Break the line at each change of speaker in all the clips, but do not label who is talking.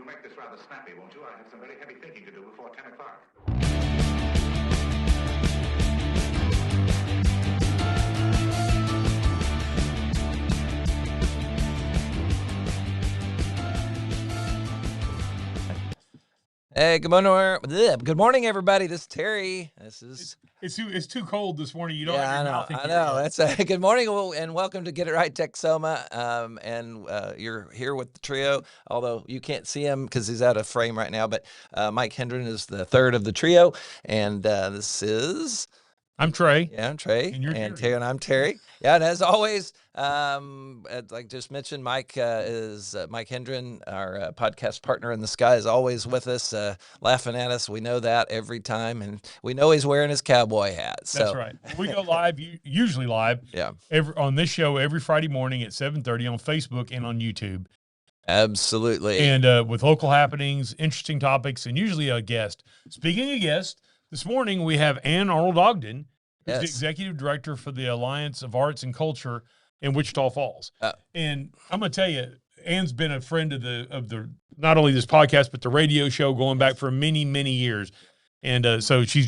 make this rather snappy, won't you? I have some very heavy thinking to do before 10 o'clock.
Hey, good morning, everybody. This is Terry.
It's too cold this morning. You don't
Yeah,
have your mouth in
I
here
know.
yet.
That's good morning, and welcome to Get It Right, Texoma. You're here with the trio, although you can't see him because he's out of frame right now. But Mike Hendren is the third of the trio, and this is.
I'm Trey.
Yeah, I'm Trey.
And you're
Terry. And I'm Terry. Yeah, and as always, like just mentioned, Mike is Mike Hendren, our podcast partner in the sky, is always with us, laughing at us. We know that every time, and we know he's wearing his cowboy hat. So.
That's right. We go live, usually live, on this show every Friday morning at 7:30 on Facebook and on YouTube.
Absolutely.
And with local happenings, interesting topics, and usually a guest. Speaking of guests, this morning we have Arnold Ogden, who's the executive director for the Alliance of Arts and Culture in Wichita Falls. And I'm going to tell you, Ann's been a friend of the not only this podcast but the radio show going back for many, many years. And so she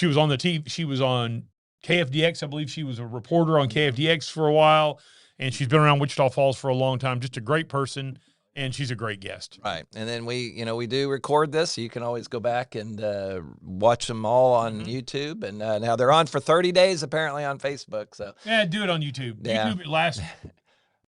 was on the TV. She was on KFDX. I believe she was a reporter on KFDX for a while, and she's been around Wichita Falls for a long time. Just a great person. And she's a great guest.
Right. And then we do record this. So you can always go back and watch them all on YouTube. And now they're on for 30 days, apparently, on Facebook. So
yeah, do it on YouTube.
Yeah.
YouTube lasts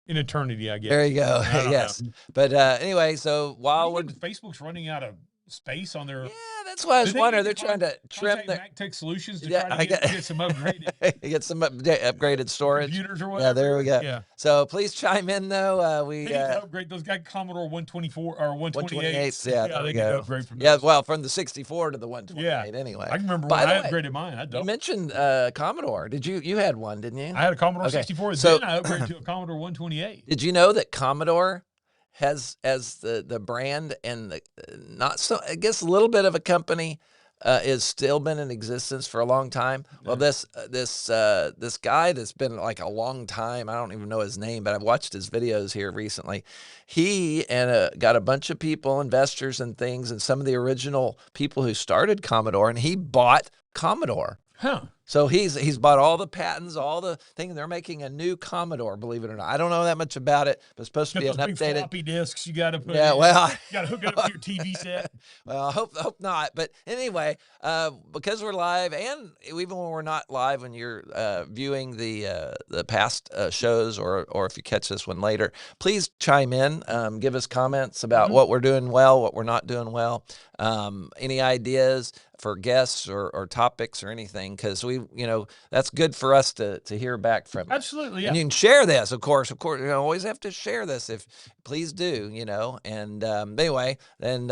in eternity, I guess.
There you go. Yes. Know. But anyway, so while
Facebook's running out of space on their...
Yeah, that's why I was wondering. They're trying to trim their
MacTech solutions to try to get some upgraded...
get some upgraded storage.
Computers or whatever.
Yeah, there we go.
Yeah.
So please chime in, though.
They need to upgrade those guys. Commodore 124 or 128.
Yeah,
they can upgrade from those.
Yeah, well, from the 64 to the 128 anyway.
I can remember when I upgraded mine.
You mentioned Commodore. Did you had one, didn't you?
I had a Commodore 64. Then I upgraded to a Commodore 128.
Did you know that Commodore has as the brand and the not so, I guess, a little bit of a company is still been in existence for a long time. Well, this guy that's been like a long time, I don't even know his name, but I've watched his videos here recently. He got a bunch of people, investors and things, and some of the original people who started Commodore, and he bought Commodore.
Huh.
So he's bought all the patents, all the things. They're making a new Commodore, believe it or not. I don't know that much about it, but it's supposed to be an updated.
Big floppy disks you got to put.
Yeah, well,
you got to hook it up to your TV set.
Well, I hope not. But anyway, because we're live, and even when we're not live, when you're viewing the past shows, or if you catch this one later, please chime in, give us comments about what we're doing well, what we're not doing well, any ideas for guests or topics or anything, because that's good for us to hear back from you.
Absolutely, yeah.
And you can share this, of course, always have to share this, please do, and anyway, then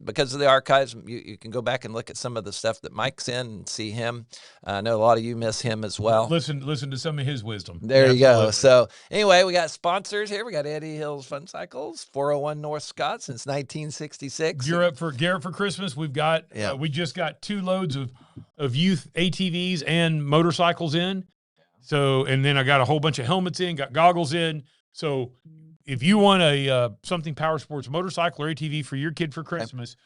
because of the archives, you can go back and look at some of the stuff that Mike's in and see him. I know a lot of you miss him as well.
Listen to some of his wisdom.
There you go. So anyway, we got sponsors here. We got Eddie Hill's Fun Cycles, 401 North Scott since 1966.
Gear up for Christmas. We've got we just got 2 loads of youth ATVs and motorcycles in. So, and then I got a whole bunch of helmets in, got goggles in. So if you want a something power sports motorcycle or ATV for your kid for Christmas,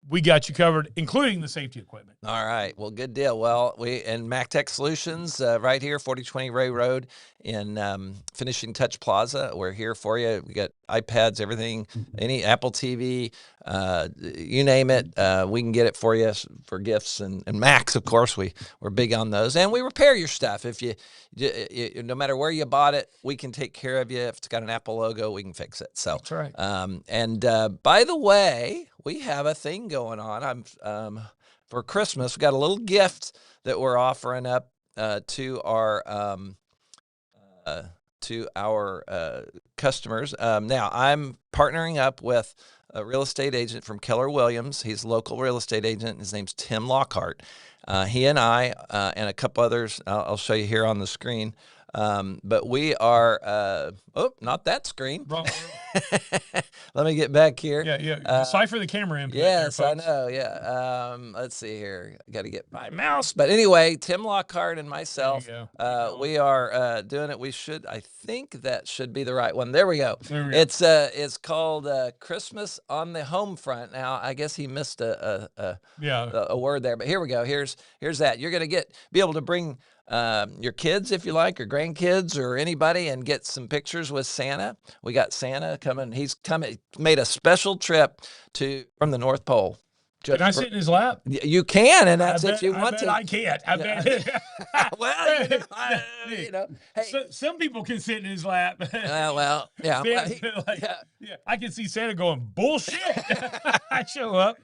we got you covered, including the safety equipment.
All right. Well, good deal. Well, and MacTech Solutions right here, 4020 Ray Road in Finishing Touch Plaza. We're here for you. We got iPads, everything, any Apple TV, you name it. We can get it for you for gifts and Macs, of course. We're big on those. And we repair your stuff. If you no matter where you bought it, we can take care of you. If it's got an Apple logo, we can fix it. So
that's right.
And by the way, we have a thing going on. For Christmas, we got a little gift that we're offering up to our customers. Now, I'm partnering up with a real estate agent from Keller Williams. He's a local real estate agent. His name's Tim Lockhart. He and I and a couple others, I'll show you here on the screen, But we are, not that screen.
Wrong.
Let me get back here.
Yeah. Decipher the camera input.
Yes,
there,
I know. Yeah. Let's see here. Got to get my mouse. But anyway, Tim Lockhart and myself, we are doing it. I think that should be the right one. There we go. It's called Christmas on the Home Front. Now, I guess he missed a word there, but here we go. Here's that. You're going to be able to bring your kids, if you like, or grandkids, or anybody, and get some pictures with Santa. We got Santa coming. He's made a special trip from the North Pole.
Can I sit in his lap?
You can, and that's if you want to.
I can't. I bet.
Well,
hey, some people can sit in his lap.
Yeah.
I can see Santa going, bullshit. I show up.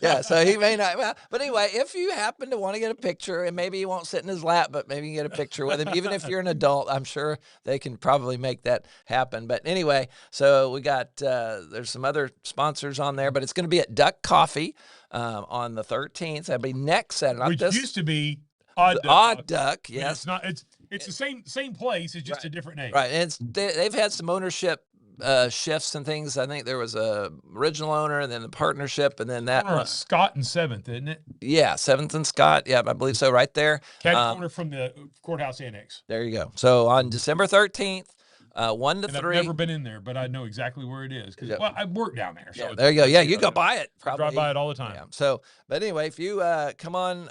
Yeah, so he may not. Well, but anyway, if you happen to want to get a picture, and maybe you won't sit in his lap, but maybe you can get a picture with him, even if you're an adult, I'm sure they can probably make that happen. But anyway, so we got, there's some other sponsors on there, but it's going to be at Duck Coffee on the 13th. That'll be next Saturday.
Which used to be Odd Duck.
Yes.
It's the same place. It's just a different name.
Right. And they've had some ownership shifts and things. I think there was a original owner, and then the partnership, and then that one.
Scott and 7th, isn't it?
Yeah, 7th and Scott. Yeah, I believe so. Right there.
Cat corner from the courthouse annex.
There you go. So on December 13th, 1 to 3.
I've never been in there, but I know exactly where it is because I work down there. So
there you go. Yeah, you go by it. Probably
drive by it all the time.
Yeah. So, but anyway, if you come on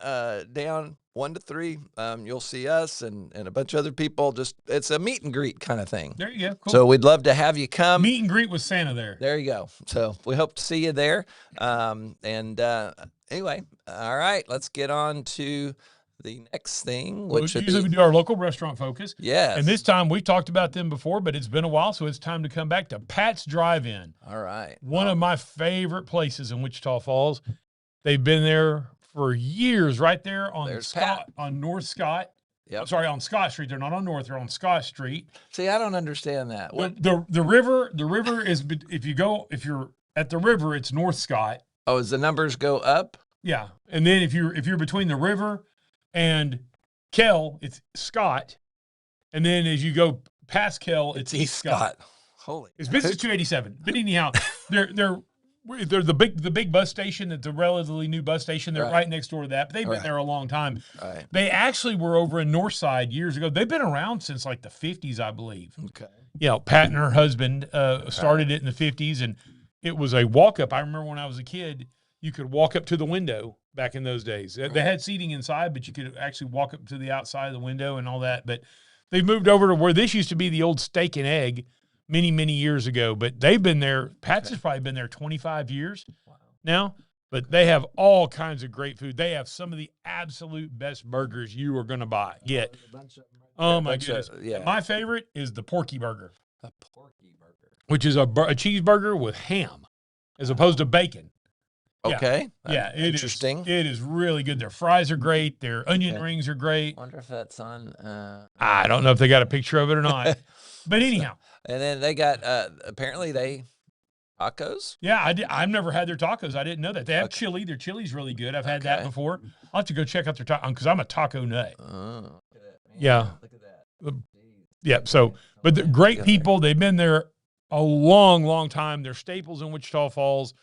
down 1 to 3, you'll see us and a bunch of other people. It's a meet and greet kind of thing.
There you go. Cool.
So we'd love to have you come.
Meet and greet with Santa there.
There you go. So we hope to see you there. Anyway, all right, let's get on to the next thing, which
usually we do our local restaurant focus.
Yes.
And this time we've talked about them before, but it's been a while, so it's time to come back to Pat's Drive-In.
All right.
One of my favorite places in Wichita Falls. They've been there for years, right there on North Scott.
Yep.
Sorry, on Scott Street. They're not on North. They're on Scott Street.
See, I don't understand that.
The river is, if you're at the river, it's North Scott.
Oh, as the numbers go up?
Yeah. And then if you're between the river and Kell, it's Scott. And then as you go past Kell, it's East Scott.
Holy.
It's business 287. But anyhow, they're the big bus station. That's a relatively new bus station. They're right next door to that. But they've been there a long time.
Right.
They actually were over in Northside years ago. They've been around since like the 50s, I believe.
Okay.
Pat and her husband started it in the 50s, and it was a walk-up. I remember when I was a kid, you could walk up to the window back in those days. They had seating inside, but you could actually walk up to the outside of the window and all that. But they've moved over to where this used to be the old Steak and Egg many, many years ago. But they've been there. Pat's has probably been there 25 years now. But they have all kinds of great food. They have some of the absolute best burgers you are going to get. Oh, my goodness. My favorite is the Porky Burger.
The Porky Burger.
Which is a cheeseburger with ham as opposed to bacon.
Okay.
Yeah,
interesting.
It is really good. Their fries are great. Their onion rings are great.
Wonder if that's on.
I don't know if they got a picture of it or not. But anyhow.
And then they got, apparently tacos.
Yeah, I've never had their tacos. I didn't know that. They have chili. Their chili's really good. I've had that before. I'll have to go check out their tacos because I'm a taco nut.
Oh,
yeah.
Look at that.
Yeah. So, but they're great people. They've been there a long, long time. They're staples in Wichita Falls.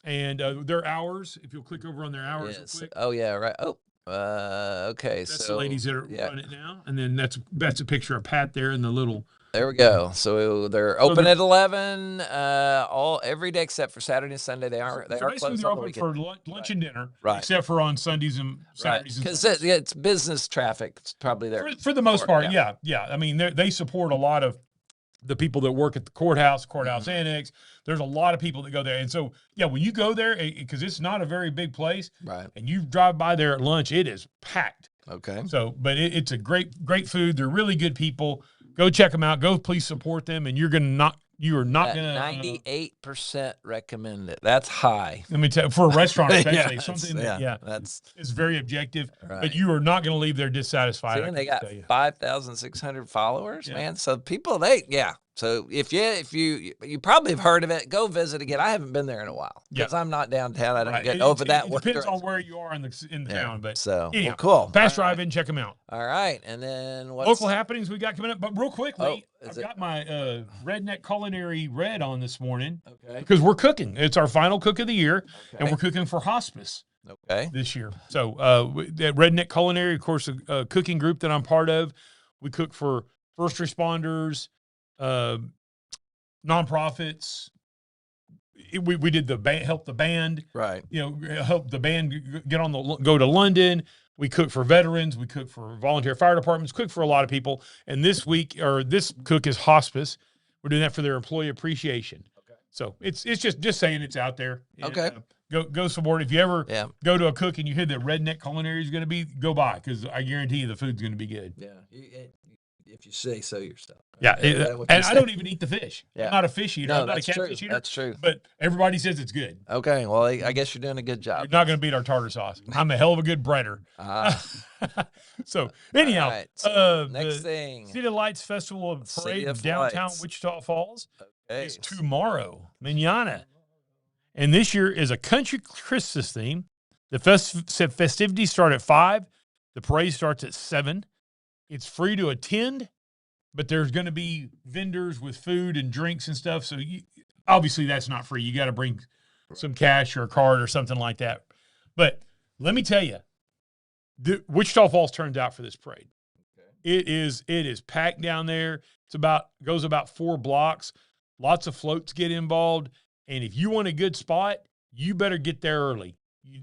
And their hours, if you'll click over on their hours real quick.
Oh, yeah, right. Oh, okay.
That's the ladies that are running it now. And then that's a picture of Pat there in the little.
There we go. So they're open at 11 every day except for Saturday and Sunday. They are
basically
closed
they're
on the
open
weekend.
for lunch and dinner,
right?
Except for on Sundays and Saturdays.
Because it's business traffic. It's probably there
for the most part. Yeah. I mean, they support a lot of the people that work at the courthouse annex. There's a lot of people that go there. And so, when you go there, because it's not a very big place,
right?
And you drive by there at lunch, it is packed.
Okay.
So, but it's a great food. They're really good people. Go check them out. Go please support them. And you're going to not You are not going to
98% recommend it. That's high.
Let me tell you, for a restaurant, especially
Yeah,
something
that's
is very objective.
right.
But you are not going to leave there dissatisfied.
See, and they got 5,600 followers, man. So people, So if you probably have heard of it, go visit again. I haven't been there in a while because I'm not downtown. I don't get over that.
It depends on where you are in the town, but
so
anyhow,
cool.
Fast drive in, check them out.
All right, and then
Local happenings we got coming up, but real quickly, I've
it?
got my Redneck Culinary red on this morning.
Okay,
because we're cooking. It's our final cook of the year, and we're cooking for Hospice.
Okay,
this year. So that Redneck Culinary, of course, a cooking group that I'm part of. We cook for first responders, nonprofits. We did the band, help the band,
right?
Help the band go to London. We cook for veterans. We cook for volunteer fire departments. Cook for a lot of people. And this cook is Hospice. We're doing that for their employee appreciation. Okay. So it's just saying it's out there.
Okay.
Go support. If you ever go to a cook and you hear that Redneck Culinary is going to be, go by, because I guarantee you the food's going to be good.
Yeah. If you say so yourself.
Yeah. And I don't even eat the fish.
Yeah.
I'm not a fish eater.
No,
I'm not a
that's true.
catfish eater.
That's true.
But everybody says it's good.
Okay. Well, I guess you're doing a good job.
You're not going to beat our tartar sauce. I'm a hell of a good breader. So anyhow,
right. So next thing.
City of Lights Festival of Parade in downtown Wichita Falls is tomorrow, mañana. And this year is a country Christmas theme. The festivities start at 5. The parade starts at 7. It's free to attend, but there's going to be vendors with food and drinks and stuff. So obviously that's not free. You got to bring some cash or a card or something like that. But let me tell you, Wichita Falls turns out for this parade. Okay. It is packed down there. Goes about 4 blocks. Lots of floats get involved. And if you want a good spot, you better get there early.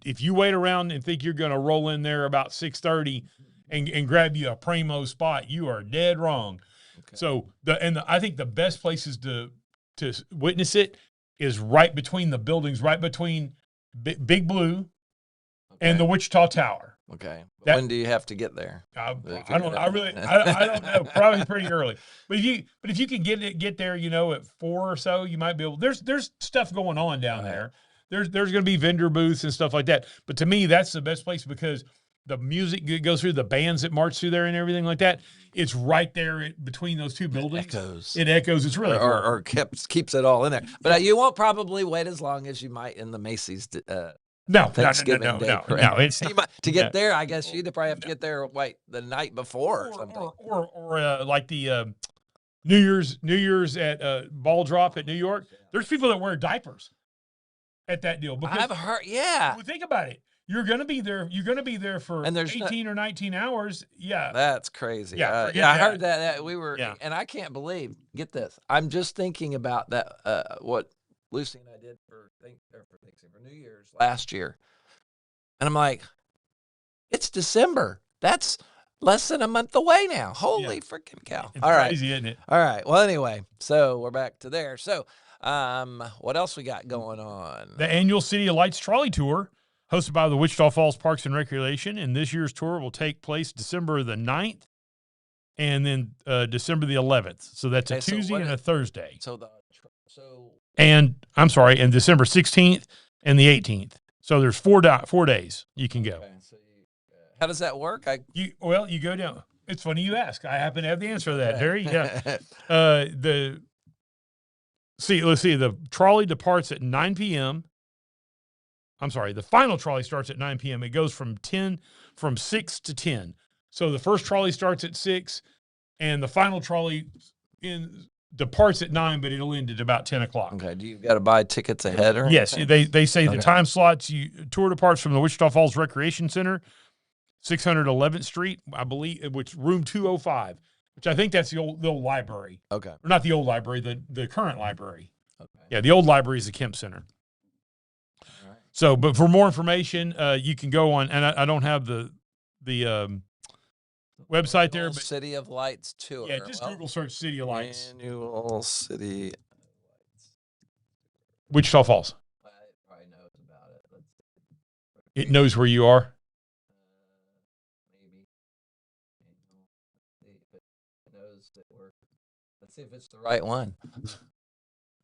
If you wait around and think you're going to roll in there about 6:30 and grab you a primo spot, you are dead wrong. Okay. So I think the best places to witness it is right between the buildings, right between Big Blue and the Wichita Tower.
Okay. When do you have to get there?
I don't know. Probably pretty early. But if you can get there, at 4 or so, you might be able. There's stuff going on down there. There's going to be vendor booths and stuff like that. But to me, that's the best place because the music goes through, the bands that march through there and everything like that. It's right there between those two buildings. It echoes. It's really cool.
Or keeps it all in there. But you won't probably wait as long as you might in the Macy's. Thanksgiving Day.
No. It's
to get there. I guess you'd probably have to get there. The night before or something.
Or like the New Year's at Ball Drop at New York. There's people that wear diapers at that deal. Because
I've heard. Yeah.
Well, think about it. You're going to be there. You're going to be there for 18 or 19 hours. Yeah.
That's crazy.
Yeah.
I heard that we were, and I can't believe. Get this. I'm just thinking about that. What Lucy and I did for New Year's last year, and I'm like, it's December. That's less than a month away now. Holy freaking cow!
It's crazy, isn't it?
All right. Well, anyway, so we're back to there. So, what else we got going on?
The annual City of Lights Trolley Tour, hosted by the Wichita Falls Parks and Recreation, and this year's tour will take place December the 9th and then December the 11th. So that's a Tuesday and a Thursday. And December 16th and the 18th. So there's 4 days you can go.
Okay, so how does that work?
You go down. It's funny you ask. I happen to have the answer to that, Terry. Yeah. Let's see. The trolley departs at 9 p.m. I'm sorry. The final trolley starts at 9 p.m. It goes from 6 to 10. So the first trolley starts at 6, and the final trolley departs at 9, but it'll end at about 10 o'clock.
Okay. Do you got to buy tickets ahead or?
Yes. They say the time slots. Tour departs from the Wichita Falls Recreation Center, 611th Street, I believe, which room 205, which I think that's the old library.
Okay.
Or not the old library, the current library.
Okay.
Yeah, the old library is the Kemp Center. All right. So, but for more information, you can go on, and I don't have the website there, but
City of Lights tour.
Yeah, just Google search City of Lights.
Annual City of Lights.
Wichita Falls.
It probably knows about it.
It knows where you are.
Maybe. Let's see if it knows that let's see if it's the right one.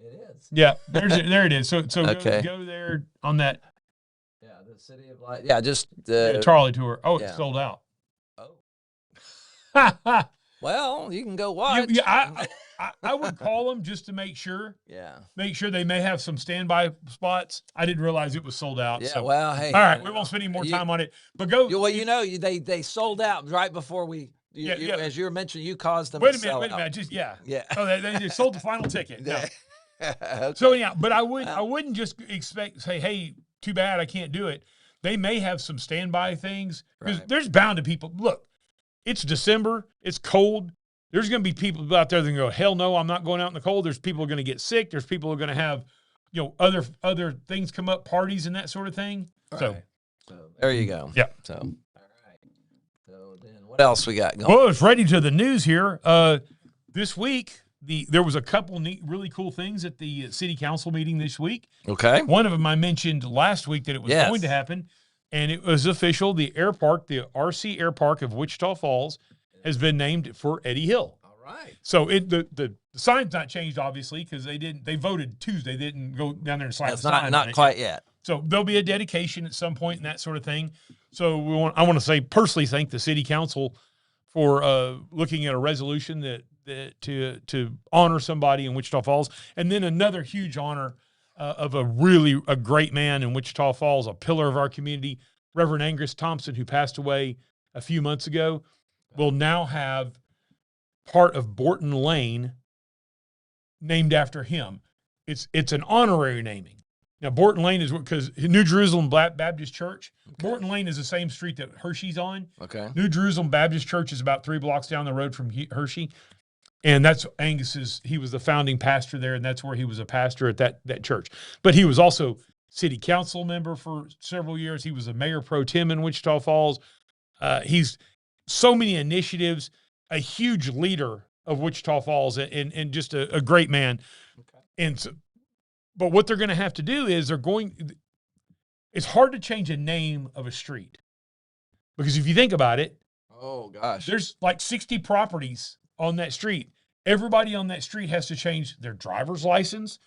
It is.
Yeah, there it is. So
Okay.
go there on that.
Yeah, the City of Light. Yeah, just
Trolley tour. Oh,
yeah.
it's sold out.
Oh. Well, you can go watch.
I would call them just to make sure.
Yeah.
Make sure they may have some standby spots. I didn't realize it was sold out.
Yeah.
So.
Well, hey.
All right, we won't spend any more time on it. But go.
Well, they sold out right before we. As you were mentioning, you caused them.
Wait a minute. Just yeah. Oh, they just sold the final ticket. No.
Okay.
So anyhow, but I wouldn't just say, hey, too bad I can't do it. They may have some standby things because there's bound to people. Look, it's December. It's cold. There's going to be people out there that go, hell no, I'm not going out in the cold. There's people who are going to get sick. There's people who are going to have, other things come up, parties and that sort of thing. So
there you go.
Yeah.
So, all right. So then what else we got going?
Well, it's ready to the news here. This week, there was a couple neat, really cool things at the city council meeting this week.
Okay.
One of them I mentioned last week that it was going to happen, and it was official. The air park, the RC Air Park of Wichita Falls, has been named for Eddie Hill.
All right.
So the sign's not changed, obviously, because they voted Tuesday. They didn't go down there and slap the sign.
Not quite yet.
So there'll be a dedication at some point and that sort of thing. So I want to personally thank the city council for looking at a resolution that to honor somebody in Wichita Falls, and then another huge honor of a great man in Wichita Falls, a pillar of our community, Reverend Angus Thompson, who passed away a few months ago. Will now have part of Borton Lane named after him. It's an honorary naming. Now, Borton Lane is because New Jerusalem Baptist Church. Okay. Borton Lane is the same street that Hershey's on.
Okay.
New Jerusalem Baptist Church is about 3 blocks down the road from Hershey. And that's he was the founding pastor there, and that's where he was a pastor at that church. But he was also city council member for several years. He was a mayor pro tem in Wichita Falls. He's so many initiatives, a huge leader of Wichita Falls, and just a great man. Okay. And so, but what they're going to have to do is it's hard to change a name of a street, because if you think about it,
oh gosh,
there's like 60 properties on that street. Everybody on that street has to change their driver's license,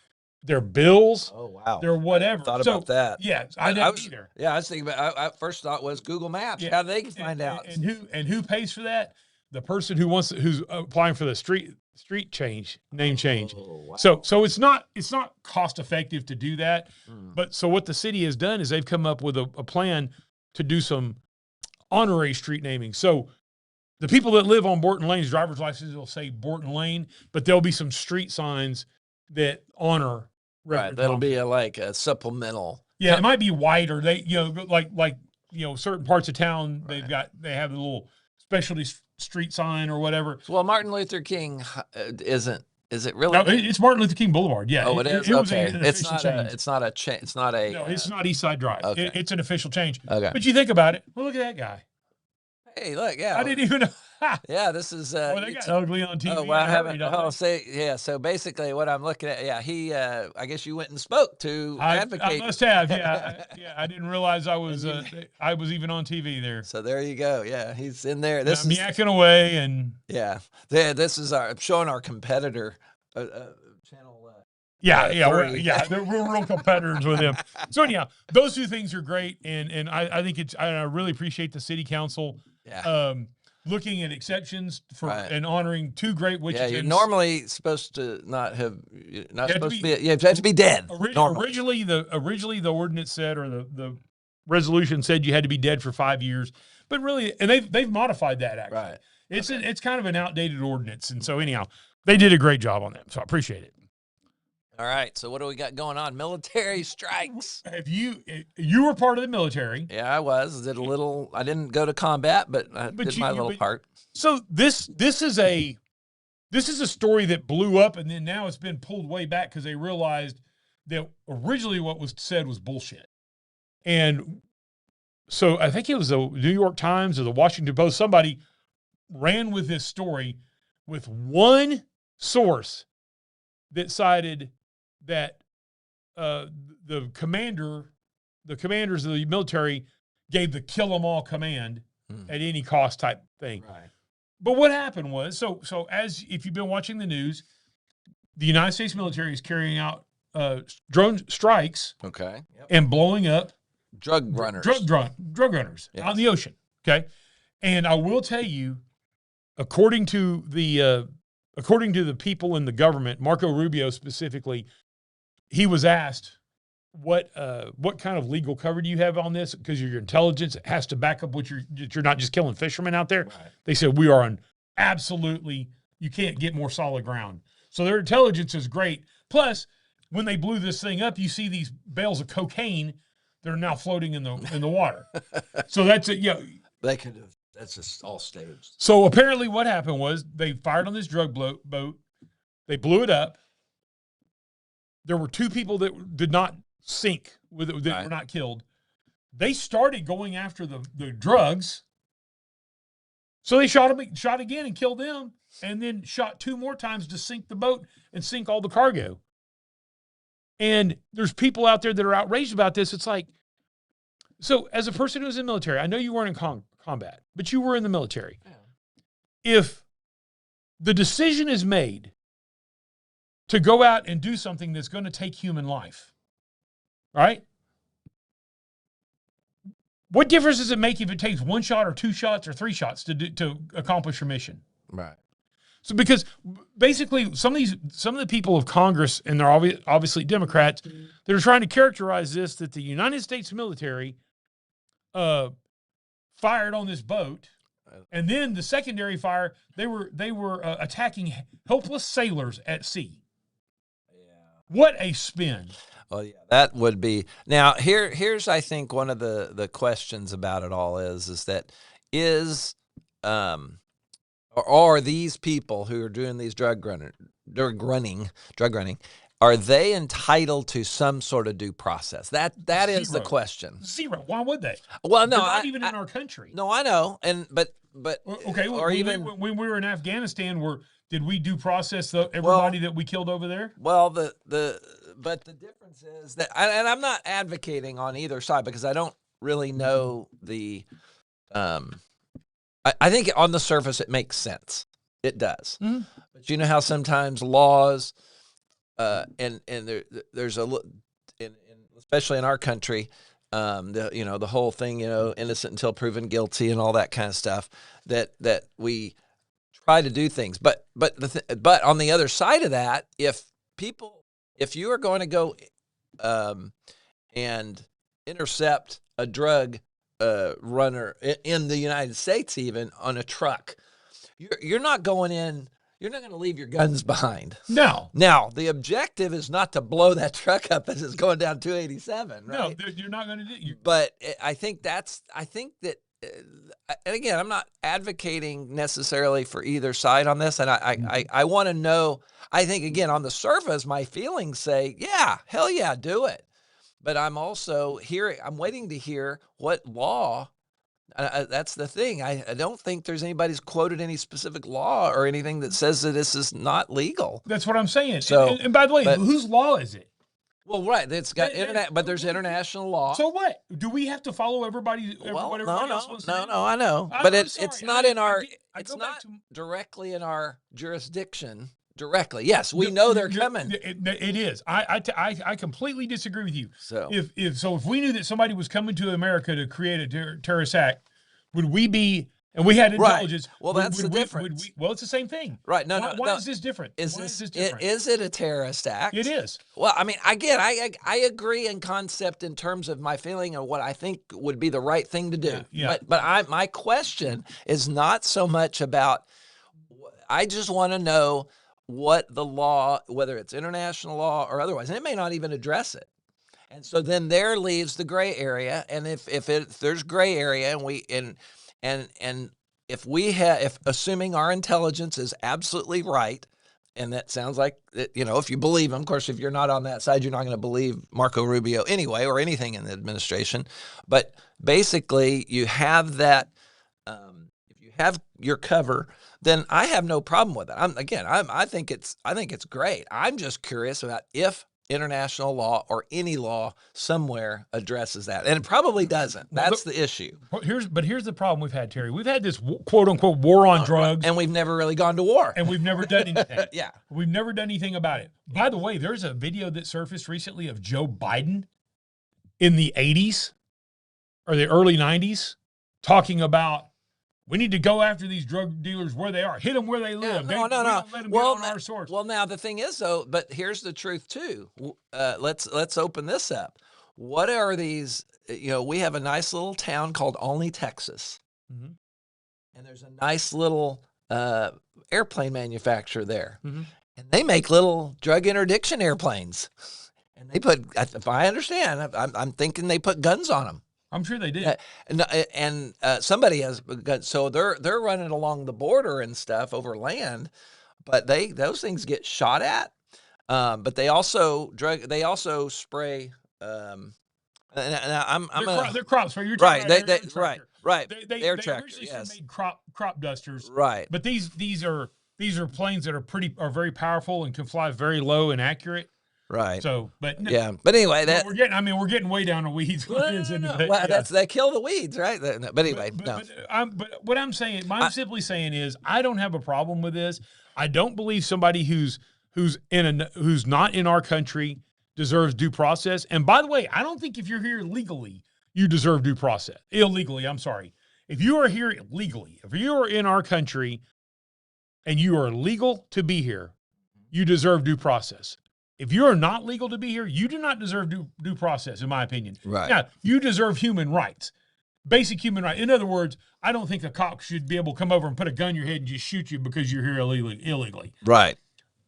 their bills.
Oh wow,
their whatever.
Thought about that.
Yeah, I didn't either.
Yeah, I was thinking about. I first thought was Google Maps. Yeah. How they can find out,
and who pays for that? The person who's applying for the street change, name change.
Oh, wow.
So it's not cost effective to do that. But so what the city has done is they've come up with a plan to do some honorary street naming. So the people that live on Borton Lane's driver's license will say Borton Lane, but there'll be some street signs that honor.
Right, that'll be like a supplemental.
Yeah, it might be white, or they like certain parts of town they have a little specialty street sign or whatever.
Well, Martin Luther King is it really?
No, it's Martin Luther King Boulevard. Yeah.
Oh, it is. Okay. It's not a.
No, it's not East Side Drive.
Okay.
It's an official change.
Okay.
But you think about it. Well, look at that guy.
Hey, look. Yeah.
I didn't even know.
Yeah, this is.
Well, they got ugly on TV.
Oh, well, I haven't. So basically, what I'm looking at, he. I guess you went and spoke to advocate.
I must have. Yeah. I didn't realize I was even on TV there.
So there you go. Yeah, he's in there.
This is yakking away, and
this is showing our competitor channel.
We're real competitors with him. So anyhow, those two things are great, and I think I really appreciate the city council.
Yeah.
Looking at exceptions for and honoring two great Wichitans.
Yeah, you're normally supposed to you have to be dead.
Originally the ordinance said, or the resolution said, you had to be dead for 5 years. But really, and they've modified that actually.
Right.
It's kind of an outdated ordinance, and so anyhow, they did a great job on that. So I appreciate it.
All right. So what do we got going on? Military strikes.
You were part of the military?
Yeah, I was. I didn't go to combat, but I did my little part.
So this is a story that blew up, and then now it's been pulled way back because they realized that originally what was said was bullshit. And so I think it was the New York Times or the Washington Post. Somebody ran with this story with one source that cited that the commanders of the military gave the kill 'em all command at any cost type thing.
Right.
But what happened was, so as if you've been watching the news, the United States military is carrying out drone strikes
Okay.
and blowing up
Drug runners.
Drug runners out in the ocean. Okay. And I will tell you, according to the people in the government, Marco Rubio specifically, he was asked what kind of legal cover do you have on this? Because your intelligence has to back up what you're not just killing fishermen out there. Right. They said we are on absolutely, you can't get more solid ground. So their intelligence is great. Plus, when they blew this thing up, you see these bales of cocaine that are now floating in the water. So that's it. Yeah,
they could have. That's just all staged.
So apparently, what happened was they fired on this drug boat. They blew it up. There were 2 people that did not sink, that were not killed. They started going after the drugs. So they shot again and killed them, and then shot 2 more times to sink the boat and sink all the cargo. And there's people out there that are outraged about this. It's like, so as a person who's in the military, I know you weren't in combat, but you were in the military. Yeah. If the decision is made to go out and do something that's going to take human life, right? What difference does it make if it takes 1 shot or 2 shots or 3 shots to accomplish your mission?
Right.
So because basically some of the people of Congress, and they're obviously Democrats, that are trying to characterize this, that the United States military fired on this boat, and then the secondary fire, they were attacking helpless sailors at sea. Yeah. What a spin.
Well, yeah, that would be. Now, here's I think one of the questions about it all is that are these people who are doing these drug running, are they entitled to some sort of due process? That is the question.
Zero. Why would they?
Well, no,
they're not even in our country.
No, I know, but
okay. Or when we were in Afghanistan, did we due process everybody that we killed over there?
Well, but the difference is that, and I'm not advocating on either side because I don't really know the. I think on the surface it makes sense. It does. Mm-hmm. But you know how sometimes laws, and there's especially in our country, the whole thing, innocent until proven guilty and all that kind of stuff, that we try to do things. But on the other side of that, if you are going to go and intercept a drug runner in the United States, even on a truck, you're not going in. You're not going to leave your guns behind.
No.
Now, the objective is not to blow that truck up as it's going down 287, right?
No, you're not going to do.
But I think that, and again, I'm not advocating necessarily for either side on this, and I want to know. I think again, on the surface, my feelings say, yeah, hell yeah, do it. But I'm also I'm waiting to hear what law. That's the thing. I don't think there's anybody's quoted any specific law or anything that says that this is not legal.
That's what I'm saying. So, and by the way, whose law is it?
Well, right. It's got but there's international law.
So what? Do we have to follow everybody?
No, I know. But it's not in our. It's not directly in our jurisdiction. Directly, yes, we know they're coming.
It is. I completely disagree with you. So if we knew that somebody was coming to America to create a terrorist act, would we be? And we had intelligence.
Right. Well, that's the difference.
Well, it's the same thing.
Right?
Why is this different?
Is it a terrorist act?
It is.
Well, I mean, again, I agree in concept in terms of my feeling of what I think would be the right thing to do.
Yeah.
But my question is not so much about. I just want to know what the law, whether it's international law or otherwise, and it may not even address it. And so then there leaves the gray area. And if there's gray area, and if assuming our intelligence is absolutely right, and that sounds like, if you believe him, of course, if you're not on that side, you're not going to believe Marco Rubio anyway, or anything in the administration. But basically you have that, if you have your cover, then I have no problem with it. I think it's great. I'm just curious about if international law or any law somewhere addresses that, and it probably doesn't. That's the issue.
Here's the problem we've had, Terry. We've had this quote unquote war on drugs,
and we've never really gone to war,
and we've never done anything.
Yeah,
we've never done anything about it. By the way, there's a video that surfaced recently of Joe Biden in the 80s or the early 90s talking about, we need to go after these drug dealers where they are. Hit them where they live.
No.
Let them get on our source.
Well, now the thing is, though, but here's the truth too. Let's open this up. What are these? We have a nice little town called Olney, Texas,
mm-hmm.
and there's a nice little airplane manufacturer there,
mm-hmm.
and they make little drug interdiction airplanes, and they put. If I understand, I'm thinking they put guns on them.
I'm sure they did.
And somebody has got, so they're running along the border and stuff over land, but those things get shot at. But they also spray.
They're crop spray. You're
right.
Right.
They
air
tractor. Yes.
Made crop dusters.
Right.
But these are planes that are very powerful and can fly very low and accurate.
Right.
So, but
anyway,
we're getting way down the weeds.
Well, they kill the weeds, right? But anyway,
But what I'm saying, I'm simply saying is, I don't have a problem with this. I don't believe somebody who's not in our country deserves due process. And by the way, I don't think if you're here legally, you deserve due process. Illegally, I'm sorry. If you are here legally, if you are in our country and you are legal to be here, you deserve due process. If you are not legal to be here, you do not deserve due process, in my opinion.
Right.
Now, you deserve human rights, basic human rights. In other words, I don't think a cop should be able to come over and put a gun in your head and just shoot you because you're here illegally.
Right.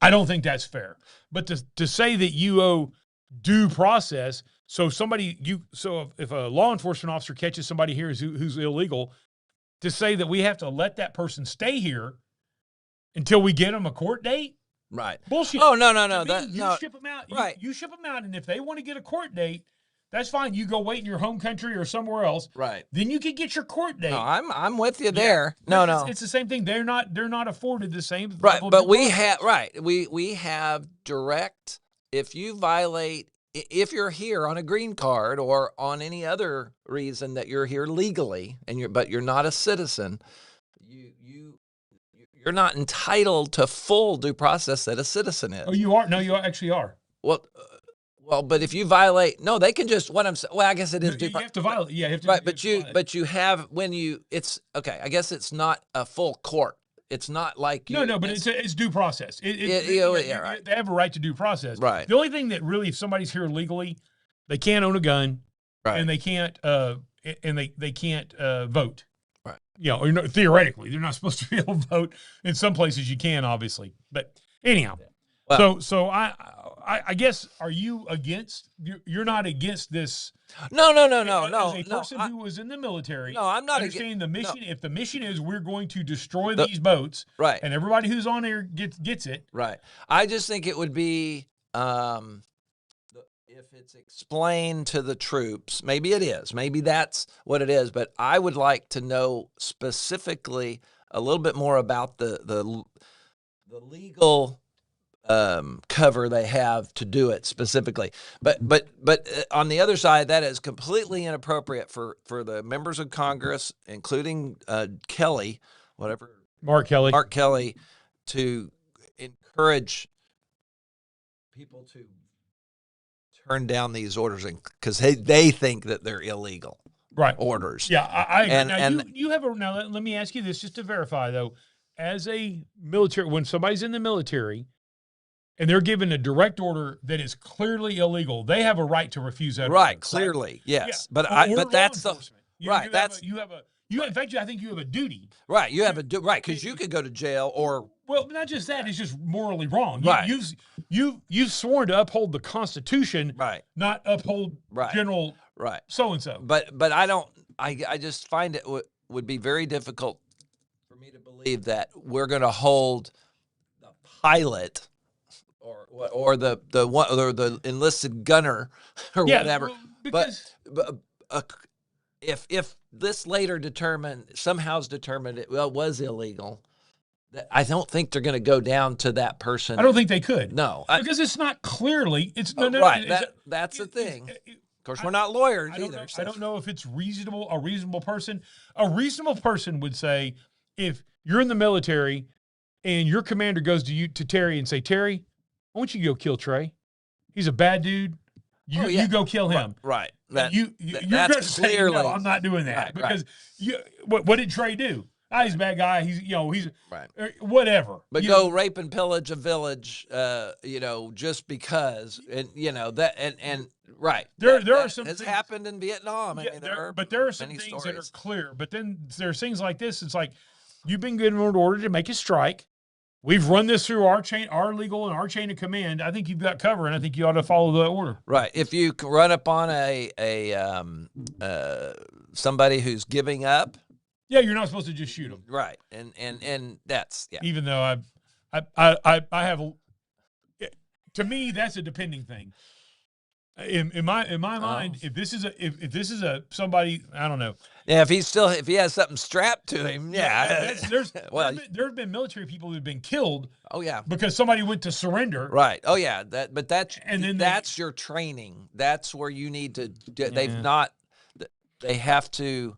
I don't think that's fair. But to say that you owe due process, so if a law enforcement officer catches somebody here who's illegal, to say that we have to let that person stay here until we get them a court date.
Right.
Bullshit.
Oh, no.
You ship them out.
Right.
You ship them out, and if they want to get a court date, that's fine. You go wait in your home country or somewhere else.
Right.
Then you can get your court date.
No, I'm with you there.
Yeah.
No.
It's the same thing. They're not afforded the same.
Right. But we have direct. If if you're here on a green card or on any other reason that you're here legally but you're not a citizen, you're not entitled to full due process that a citizen is.
Oh, you are? No, you actually are.
Well, but if you violate, no, they can just, I guess it is due process.
You have to violate. Yeah, you have to.
Right, but you have, it's, okay, I guess it's not a full court. It's not like
No, but it's due process.
Right.
They have a right to due process.
Right.
The only thing that really, if somebody's here legally, they can't own a gun,
right,
and they can't they can't vote.
Right.
Theoretically, they're not supposed to be able to vote. In some places, you can, obviously. But anyhow,
well,
so I guess, are you against? You're not against this?
No.
As a person who was in the military,
no, I'm not
understanding the mission.
No.
If the mission is we're going to destroy these boats,
right,
and everybody who's on there gets it,
right. I just think it would be. If it's explained to the troops, maybe it is. Maybe that's what it is. But I would like to know specifically a little bit more about the legal cover they have to do it specifically. But on the other side, that is completely inappropriate for the members of Congress, including Kelly,
Mark
Kelly, to encourage people to turn down these orders because they think that they're illegal,
right?
Orders.
Yeah, I agree. You have now. Let me ask you this, just to verify though. As a military, when somebody's in the military and they're given a direct order that is clearly illegal, they have a right to refuse that.
Right,
order,
clearly, yes.
Yeah.
But that's the right.
I think you have a duty.
Right, you have right because you could go to jail or.
Well, not just that; it's just morally wrong.
Right.
You've sworn to uphold the Constitution,
right?
Not uphold General
right
so and so.
But I don't. I just find it would be very difficult for me to believe that we're going to hold the pilot or the enlisted gunner or whatever.
Because
if this later somehow is determined it was illegal. I don't think they're going to go down to that person.
I don't think they could.
No,
because it's not clearly. It's
right. That's the thing. Of course, we're not lawyers either.
I don't know if it's reasonable. A reasonable person would say, if you're in the military and your commander goes to Terry and say, Terry, I want you to go kill Trey. He's a bad dude. You go kill him.
Right.
You're going to say, no, I'm not doing that. Because what did Trey do? He's a bad guy. He's
right.
Whatever.
But go rape and pillage a village, just because, and right.
There are some
has
things
happened in Vietnam.
Yeah, there are some things
stories
that are clear. But then there's things like this. It's like, you've been given an order to make a strike. We've run this through our legal and our chain of command. I think you've got cover, and I think you ought to follow the order.
Right. If you run up on somebody who's giving up.
Yeah, you're not supposed to just shoot them.
Right. And that's, yeah.
Even though I have to me, that's a depending thing. In my mind, if this is somebody, I don't know.
Yeah, if he has something strapped to him, yeah.
There have been military people who've been killed.
Oh yeah,
because somebody went to surrender.
Right. Oh yeah. That's your training. That's where you need to. They have to.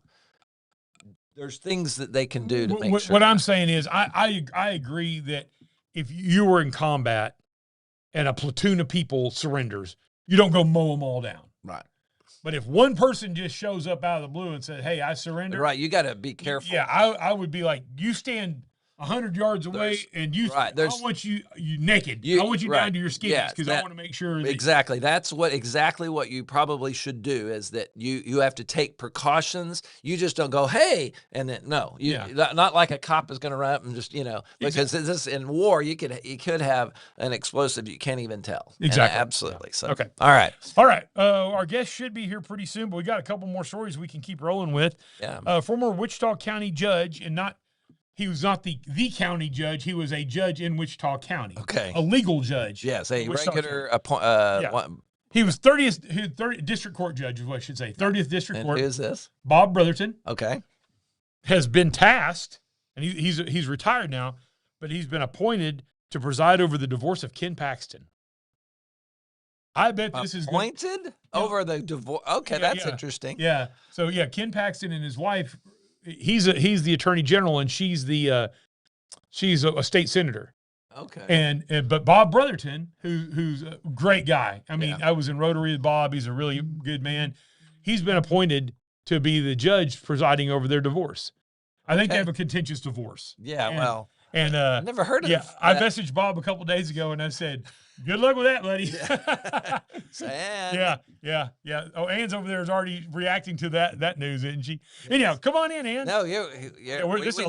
There's things that they can do to make sure.
What I'm saying is, I agree that if you were in combat and a platoon of people surrenders, you don't go mow them all down.
Right.
But if one person just shows up out of the blue and said, hey, I surrender.
Right. You got to be careful.
Yeah. I would be like, you stand 100 yards away and I want you naked. I want you down to your skins because I want to make sure.
Exactly. That's exactly what you probably should do, is that you have to take precautions. You just don't go, hey, and then no, not like a cop is going to run up and just, because this in war, you could have an explosive you can't even tell.
Exactly.
Absolutely.
Yeah.
So,
okay.
All right.
Our guest should be here pretty soon, but we got a couple more stories we can keep rolling with.
Yeah.
Former Wichita County judge he was not the county judge. He was a judge in Wichita County.
Okay.
A legal judge.
Yes, a regular
He was 30th district court judge, is what I should say. 30th district court.
Who is this?
Bob Brotherton.
Okay.
Has been tasked, and he's retired now, but he's been appointed to preside over the divorce of Ken Paxton. I bet this is
appointed over the divorce. Okay, that's interesting.
Yeah. So Ken Paxton and his wife. He's the attorney general, and she's a state senator.
Okay.
But Bob Brotherton, who's a great guy. I mean, I was in Rotary with Bob. He's a really good man. He's been appointed to be the judge presiding over their divorce. I think they have a contentious divorce.
Yeah.
And
I've never heard of that.
I messaged Bob a couple days ago and I said, good luck with that, buddy. Yeah. Oh, Ann's over there is already reacting to that news, isn't she? Anyhow, come on in, Ann.
No, we did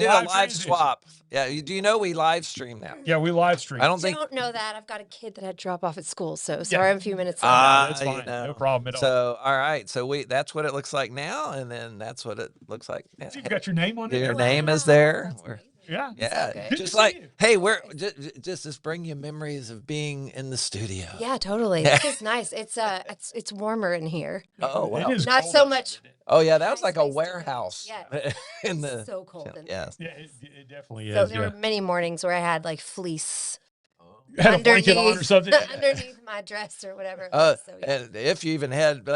a live swap. Yeah, do you know we live stream now?
Yeah, we live stream.
I don't know that. I've got a kid that had to drop off at school, so sorry I'm a few minutes late.
That's fine. No problem at all.
So, all right. So that's what it looks like now, and then that's what it looks like.
So you've got your name on it?
Your name is there.
Yeah.
Yeah. Just like, hey, just bring you memories of being in the studio.
Yeah, totally. This is nice. It's warmer in here.
Oh, wow.
Not so much.
Oh, yeah. That was like a warehouse.
Yeah.
It's
so cold in
there.
Yeah, it definitely is.
So there were many mornings where I had like fleece.
Had a blanket on or something
underneath my dress or whatever.
And if you even had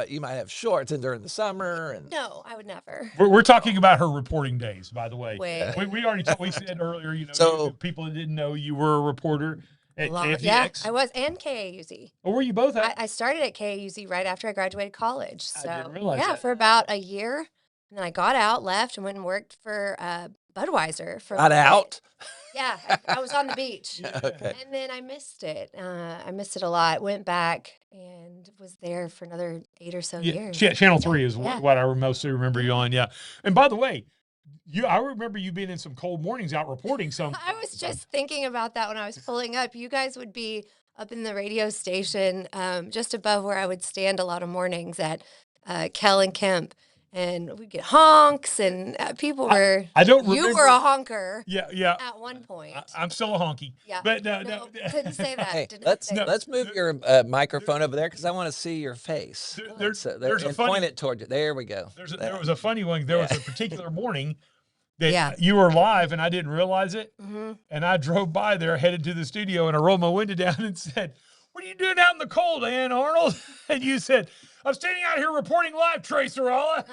you might have shorts in during the summer. And
no, I would never.
We're talking about her reporting days, by the way. We already we said earlier,
so
people that didn't know you were a reporter at KFDX.
Yeah, I was, and KAUZ.
Oh, were you both at?
I started at KAUZ right after I graduated college. So
I didn't realize that.
For about a year, and then I got out, left, and went and worked for Budweiser.
Out?
Yeah, I was on the beach.
Okay.
And then I missed it. I missed it a lot. Went back and was there for another 8 or so years.
Channel 3 is what I mostly remember you on. Yeah. And by the way, I remember you being in some cold mornings out reporting some.
I was just thinking about that when I was pulling up. You guys would be up in the radio station just above where I would stand a lot of mornings at Kell and Kemp. And we'd get honks, and people were.
I don't remember.
You were a honker.
Yeah.
At one point.
I'm still a honky.
Yeah.
But
no, couldn't say that.
Hey, let's move your microphone over there because I want to see your face.
There's a funny,
point it toward you. There we go.
There was a funny one. There was a particular morning that you were live and I didn't realize it. And I drove by there, headed to the studio, and I rolled my window down and said, "What are you doing out in the cold, Ann Arnold?" And you said, "I'm standing out here reporting live, Trey Sorella."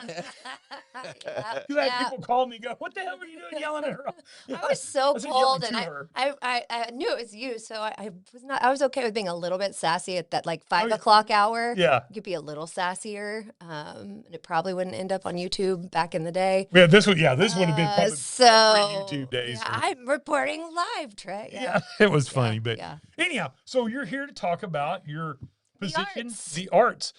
You had people call me, go, "What the hell were you doing yelling at her?"
I was so cold, and
her.
I knew it was you, so I was okay with being a little bit sassy at that 5 o'clock hour.
Yeah,
you could be a little sassier. And it probably wouldn't end up on YouTube back in the day.
Yeah, this would have been probably
pre-YouTube
days.
Yeah, I'm reporting live, Trey.
Yeah, it was funny, but anyhow, so you're here to talk about your position, the arts,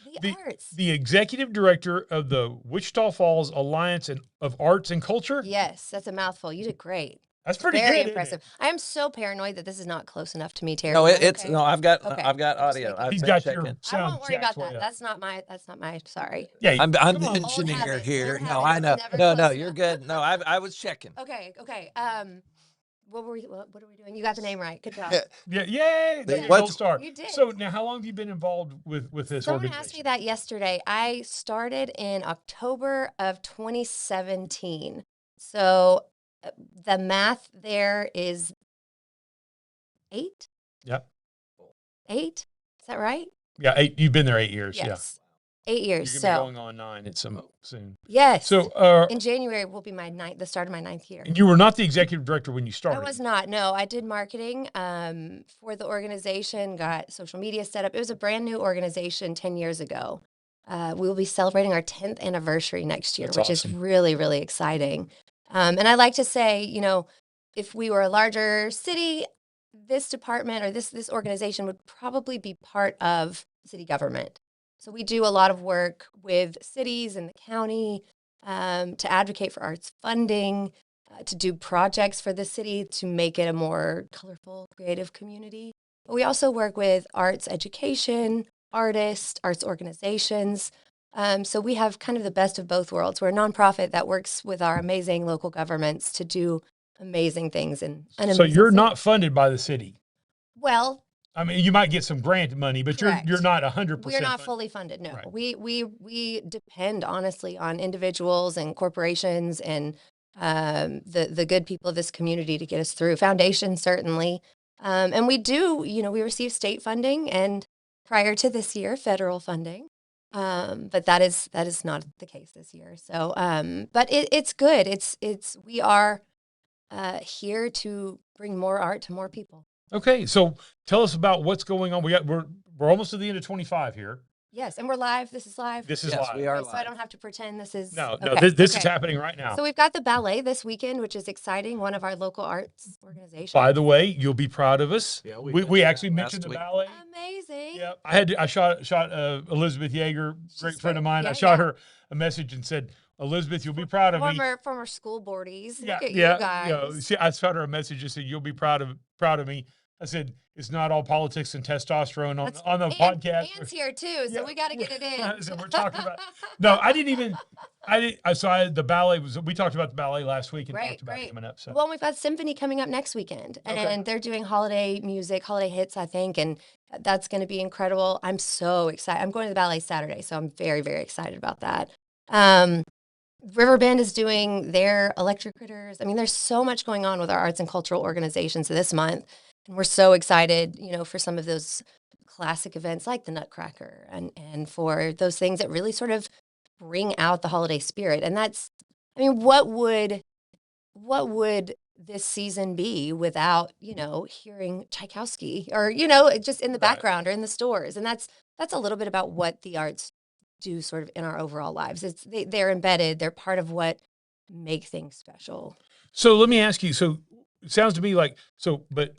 the executive director of the Wichita Falls Alliance of Arts and Culture.
Yes, that's a mouthful. You did great.
That's pretty
Very
good,
impressive. I am so paranoid that this is not close enough to me, Terry.
No, I've got audio.
He's got your sound.
I won't worry about that. That's not my. Sorry.
Yeah, I'm the engineer here. No, I know. No, you're good. No, I was checking.
Okay. What are we doing? You got the name right. Good job.
Yay!
Gold
star.
You did.
So now, how long have you been involved with this
Someone
organization?
asked me that yesterday. I started in October of 2017. So the math there is 8.
Yep.
8. Is that right?
Yeah, 8. You've been there 8 years.
Yes. 8 years.
You're gonna be going on 9 at some soon.
Yes.
So
in January will be the start of my 9th year.
And you were not the executive director when you started.
I was not. No, I did marketing for the organization. Got social media set up. It was a brand new organization 10 years ago. We will be celebrating our 10th anniversary next year, which is really, really exciting. And I like to say, if we were a larger city, this department or this organization would probably be part of city government. So we do a lot of work with cities and the county to advocate for arts funding, to do projects for the city to make it a more colorful, creative community. But we also work with arts education, artists, arts organizations. So we have kind of the best of both worlds. We're a nonprofit that works with our amazing local governments to do amazing things.
So you're not funded by the city?
Well,
I mean, you might get some grant money, but you're not 100%.
We're not fully funded. No, right. We depend honestly on individuals and corporations and the good people of this community to get us through. Foundations certainly, and we do. We receive state funding and prior to this year, federal funding. But that is not the case this year. So, but it's good. We are here to bring more art to more people.
Okay, so tell us about what's going on. We're almost to the end of 25 here.
Yes, and we're live. This is live.
This is live.
We are
live. So I don't have to pretend this is.
No, this is happening right now.
So we've got the ballet this weekend, which is exciting. One of our local arts organizations.
By the way, you'll be proud of us. Yeah, we actually mentioned the ballet.
Amazing.
Yeah, I shot Elizabeth Yeager, great friend of mine. I shot her a message and said, "Elizabeth, you'll be proud of me."
Former school boardies.
Yeah,
Look at you guys.
I shot her a message and said, "You'll be proud of me." I said, "It's not all politics and testosterone on the podcast."
Anne's here too, so we got to get it in.
So we're talking about. No, I didn't. The ballet we talked about the ballet last week and talked about it coming up. So.
Well, we've got symphony coming up next weekend, and they're doing holiday music, holiday hits, I think, and that's going to be incredible. I'm so excited. I'm going to the ballet Saturday, so I'm very, very excited about that. Riverbend is doing their Electric Critters. I mean, there's so much going on with our arts and cultural organizations this month. And we're so excited, for some of those classic events like the Nutcracker and for those things that really sort of bring out the holiday spirit. And what would this season be without, hearing Tchaikovsky or, just in the background or in the stores. And that's a little bit about what the arts do sort of in our overall lives. They're embedded. They're part of what make things special.
So let me ask you, so it sounds to me like, but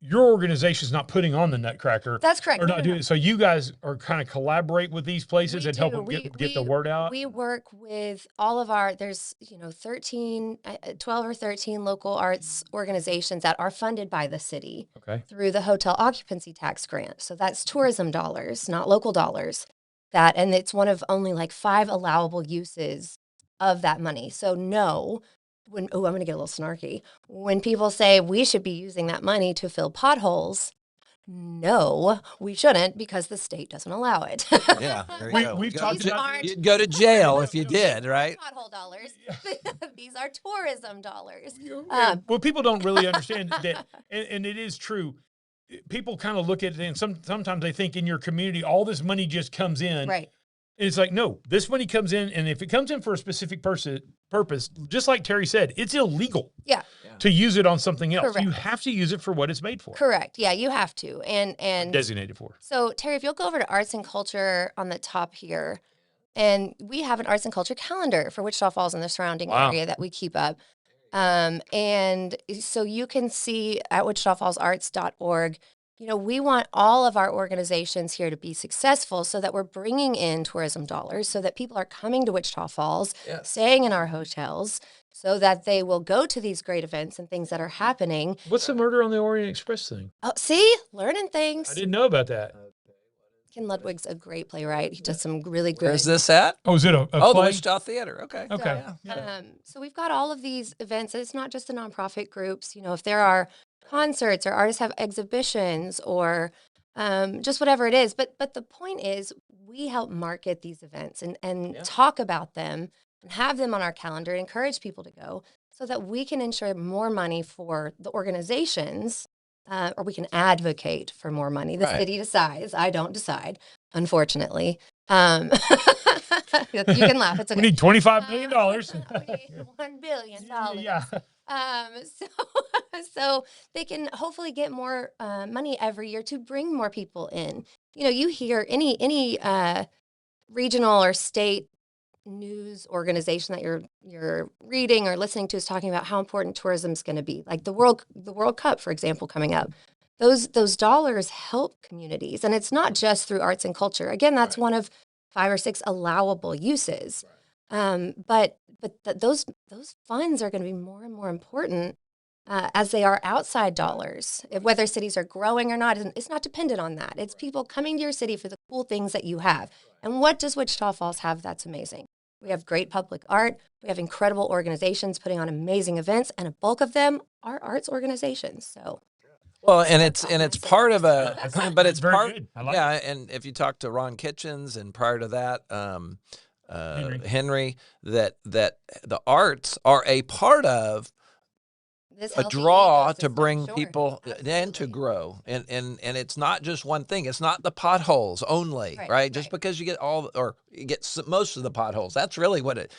your organization is not putting on the Nutcracker.
That's correct.
Or not doing it. So you guys are kind of collaborate with these places and help them get the word out?
We work with all of there's 12 or 13 local arts organizations that are funded by the city through the hotel occupancy tax grant. So that's tourism dollars, not local dollars. And it's one of only 5 allowable uses of that money. So no. I'm going to get a little snarky. When people say we should be using that money to fill potholes, no, we shouldn't because the state doesn't allow it.
Yeah, there you go.
We've talked about
You'd go to jail if you did, right?
Pothole dollars. These are tourism dollars.
well, people don't really understand that, and it is true. People kind of look at it, and sometimes they think in your community all this money just comes in,
Right.
And it's like, no, this money comes in, and if it comes in for a specific purpose, just like Terry said, it's illegal.
Yeah.
To use it on something else.
Correct.
You have to use it for what it's made for.
Correct. Yeah, you have to. And
Designated for.
So, Terry, if you'll go over to arts and culture on the top here, and we have an arts and culture calendar for Wichita Falls and the surrounding area that we keep up. And so you can see at wichitafallsarts.org, we want all of our organizations here to be successful so that we're bringing in tourism dollars so that people are coming to Wichita Falls, staying in our hotels, so that they will go to these great events and things that are happening.
What's the Murder on the Orient Express thing?
Oh, see? Learning things.
I didn't know about that.
Ken Ludwig's a great playwright. He does some really good.
Where's this at?
Oh, is it a
the
play?
Wichita Theater. Okay.
Okay.
So we've got all of these events. And it's not just the nonprofit groups. If there are concerts or artists have exhibitions or just whatever it is. But the point is we help market these events and talk about them and have them on our calendar and encourage people to go so that we can ensure more money for the organizations or we can advocate for more money. The city decides. I don't decide, unfortunately. You can laugh. It's okay.
We need $25 million.
We need $1 billion.
Yeah.
So they can hopefully get more money every year to bring more people in. You hear any regional or state news organization that you're reading or listening to is talking about how important tourism is going to be. Like the World Cup, for example, coming up. Those dollars help communities, and it's not just through arts and culture. Again, that's one of 5 or 6 allowable uses. But those funds are going to be more and more important as they are outside dollars. Whether cities are growing or not, it's not dependent on that. It's people coming to your city for the cool things that you have. And what does Wichita Falls have that's amazing? We have great public art. We have incredible organizations putting on amazing events, and a bulk of them are arts organizations. So.
Well, and it's part of but it's
very
part,
good. I like
it. And if you talk to Ron Kitchens and prior to that, Henry, that the arts are a part of a draw to bring people and to grow, and it's not just one thing. It's not the potholes only, right? Just because you get most of the potholes, that's really what it.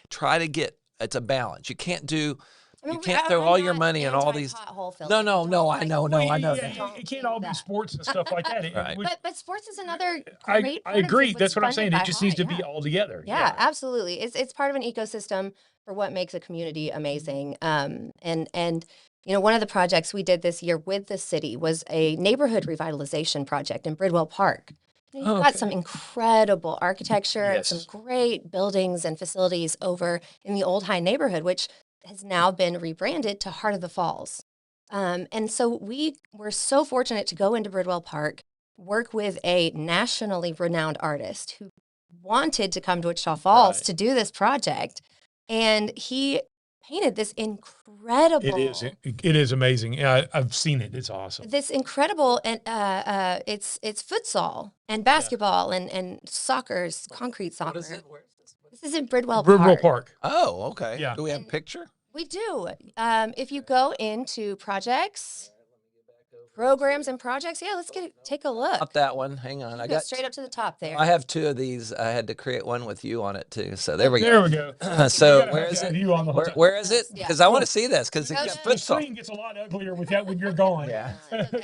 Try to get. It's a balance. You can't do. You can't throw all your money in all these. No. I know.
It can't all be sports and stuff like that.
Right.
But sports is another
I
great.
agree. That's what I'm saying. It just needs to be all together.
Yeah, absolutely. It's part of an ecosystem for what makes a community amazing. And one of the projects we did this year with the city was a neighborhood revitalization project in Bridwell Park. You've got some incredible architecture, some great buildings and facilities over in the Old High neighborhood, which has now been rebranded to Heart of the Falls. And so we were so fortunate to go into Bridwell Park, work with a nationally renowned artist who wanted to come to Wichita Falls to do this project. And he painted this incredible.
It is amazing. Yeah, I've seen it. It's awesome.
This incredible, and it's futsal and basketball and soccer, concrete soccer.
What is it? Where is this?
This is in Bridwell
Park.
Oh, okay.
Yeah.
Do we have a picture?
We do. If you go into projects, programs and projects, let's take a look.
Not that one. Hang on. I got
straight up to the top there.
I have 2 of these. I had to create one with you on it too. So there we go.
There we go.
So where is it?
You on the
Where is it? Because I want to see this because
the screen gets a lot uglier with that when you're going.
Yeah.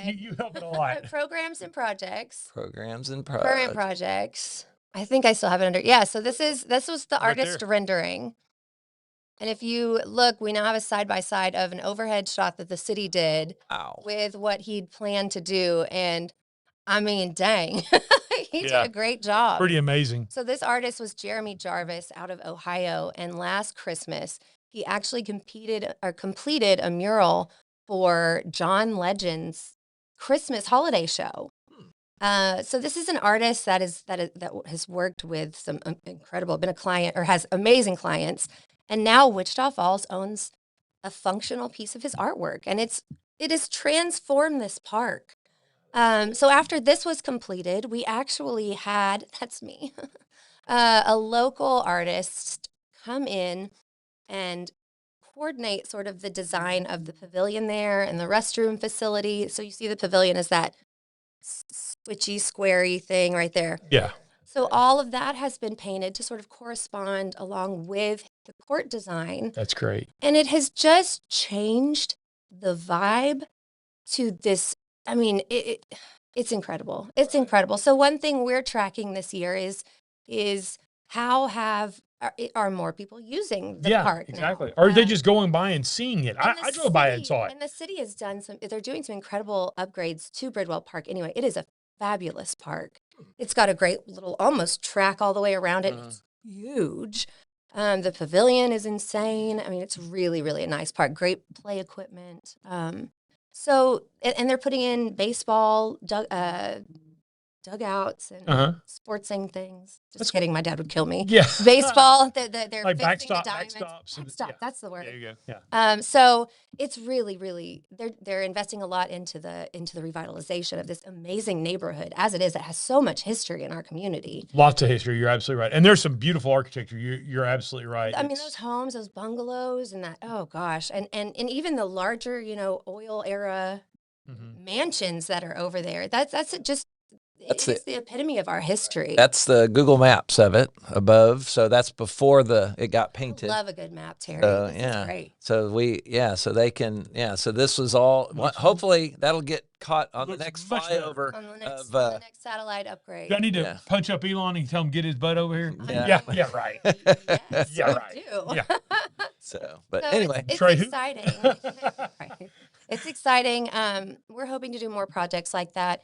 You help it a lot.
Programs and projects.
Programs and
Current projects. I think I still have it under. Yeah. So this was the artist rendering. And if you look, we now have a side-by-side of an overhead shot that the city did with what he'd planned to do. And I mean, dang, he did a great job.
Pretty amazing.
So this artist was Jeremy Jarvis out of Ohio. And last Christmas, he actually completed a mural for John Legend's Christmas holiday show. So this is an artist that has worked with some been a client or has amazing clients. And now Wichita Falls owns a functional piece of his artwork, and it has transformed this park. So after this was completed, we actually had, that's me, a local artist come in and coordinate sort of the design of the pavilion there and the restroom facility. So you see the pavilion is that switchy, squarey thing right there.
Yeah.
So all of that has been painted to sort of correspond along with the court design.
That's great.
And it has just changed the vibe to this. I mean, it's incredible. It's incredible. So one thing we're tracking this year is how are more people using the park now?
Exactly. Or are they just going by and seeing it? I drove by and saw it.
And the city has done they're doing some incredible upgrades to Bridwell Park. Anyway, it is a fabulous park. It's got a great little almost track all the way around it. It's huge. The pavilion is insane. I mean, it's really, really a nice park. Great play equipment. So, and they're putting in baseball dugouts and sportsing things. Just kidding. My dad would kill me.
Yeah.
Baseball. They're
like
fixing
backstop,
the diamonds.
backstops.
Yeah. That's the word.
There you go. Yeah.
So it's really, really, they're investing a lot into the revitalization of this amazing neighborhood as it is. It has so much history in our community.
Lots of history. You're absolutely right. And there's some beautiful architecture. You're absolutely right.
I mean, those homes, those bungalows and that, oh gosh. And even the larger, oil era mansions that are over there. That's the epitome of our history.
That's the Google Maps of it above. So that's before it got painted.
I love a good map, Terry.
Yeah.
Great.
So so they can, so this was all, hopefully that'll get caught on the next flyover.
On the next satellite upgrade.
Do I need to punch up Elon and tell him get his butt over here?
Yeah.
Yeah, right.
Yes,
yeah, right.
Do.
Yeah.
So anyway.
It's
Trey,
exciting. Right. It's exciting. We're hoping to do more projects like that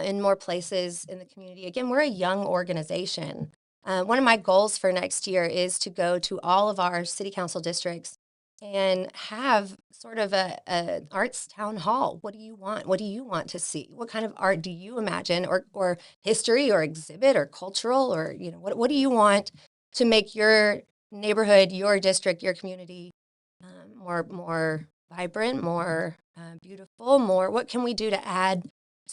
in more places in the community. Again, we're a young organization. One of my goals for next year is to go to all of our city council districts and have sort of an arts town hall. What do you want? What do you want to see? What kind of art do you imagine, or history, or exhibit, or cultural, or what do you want to make your neighborhood, your district, your community more vibrant, more beautiful, more? What can we do to add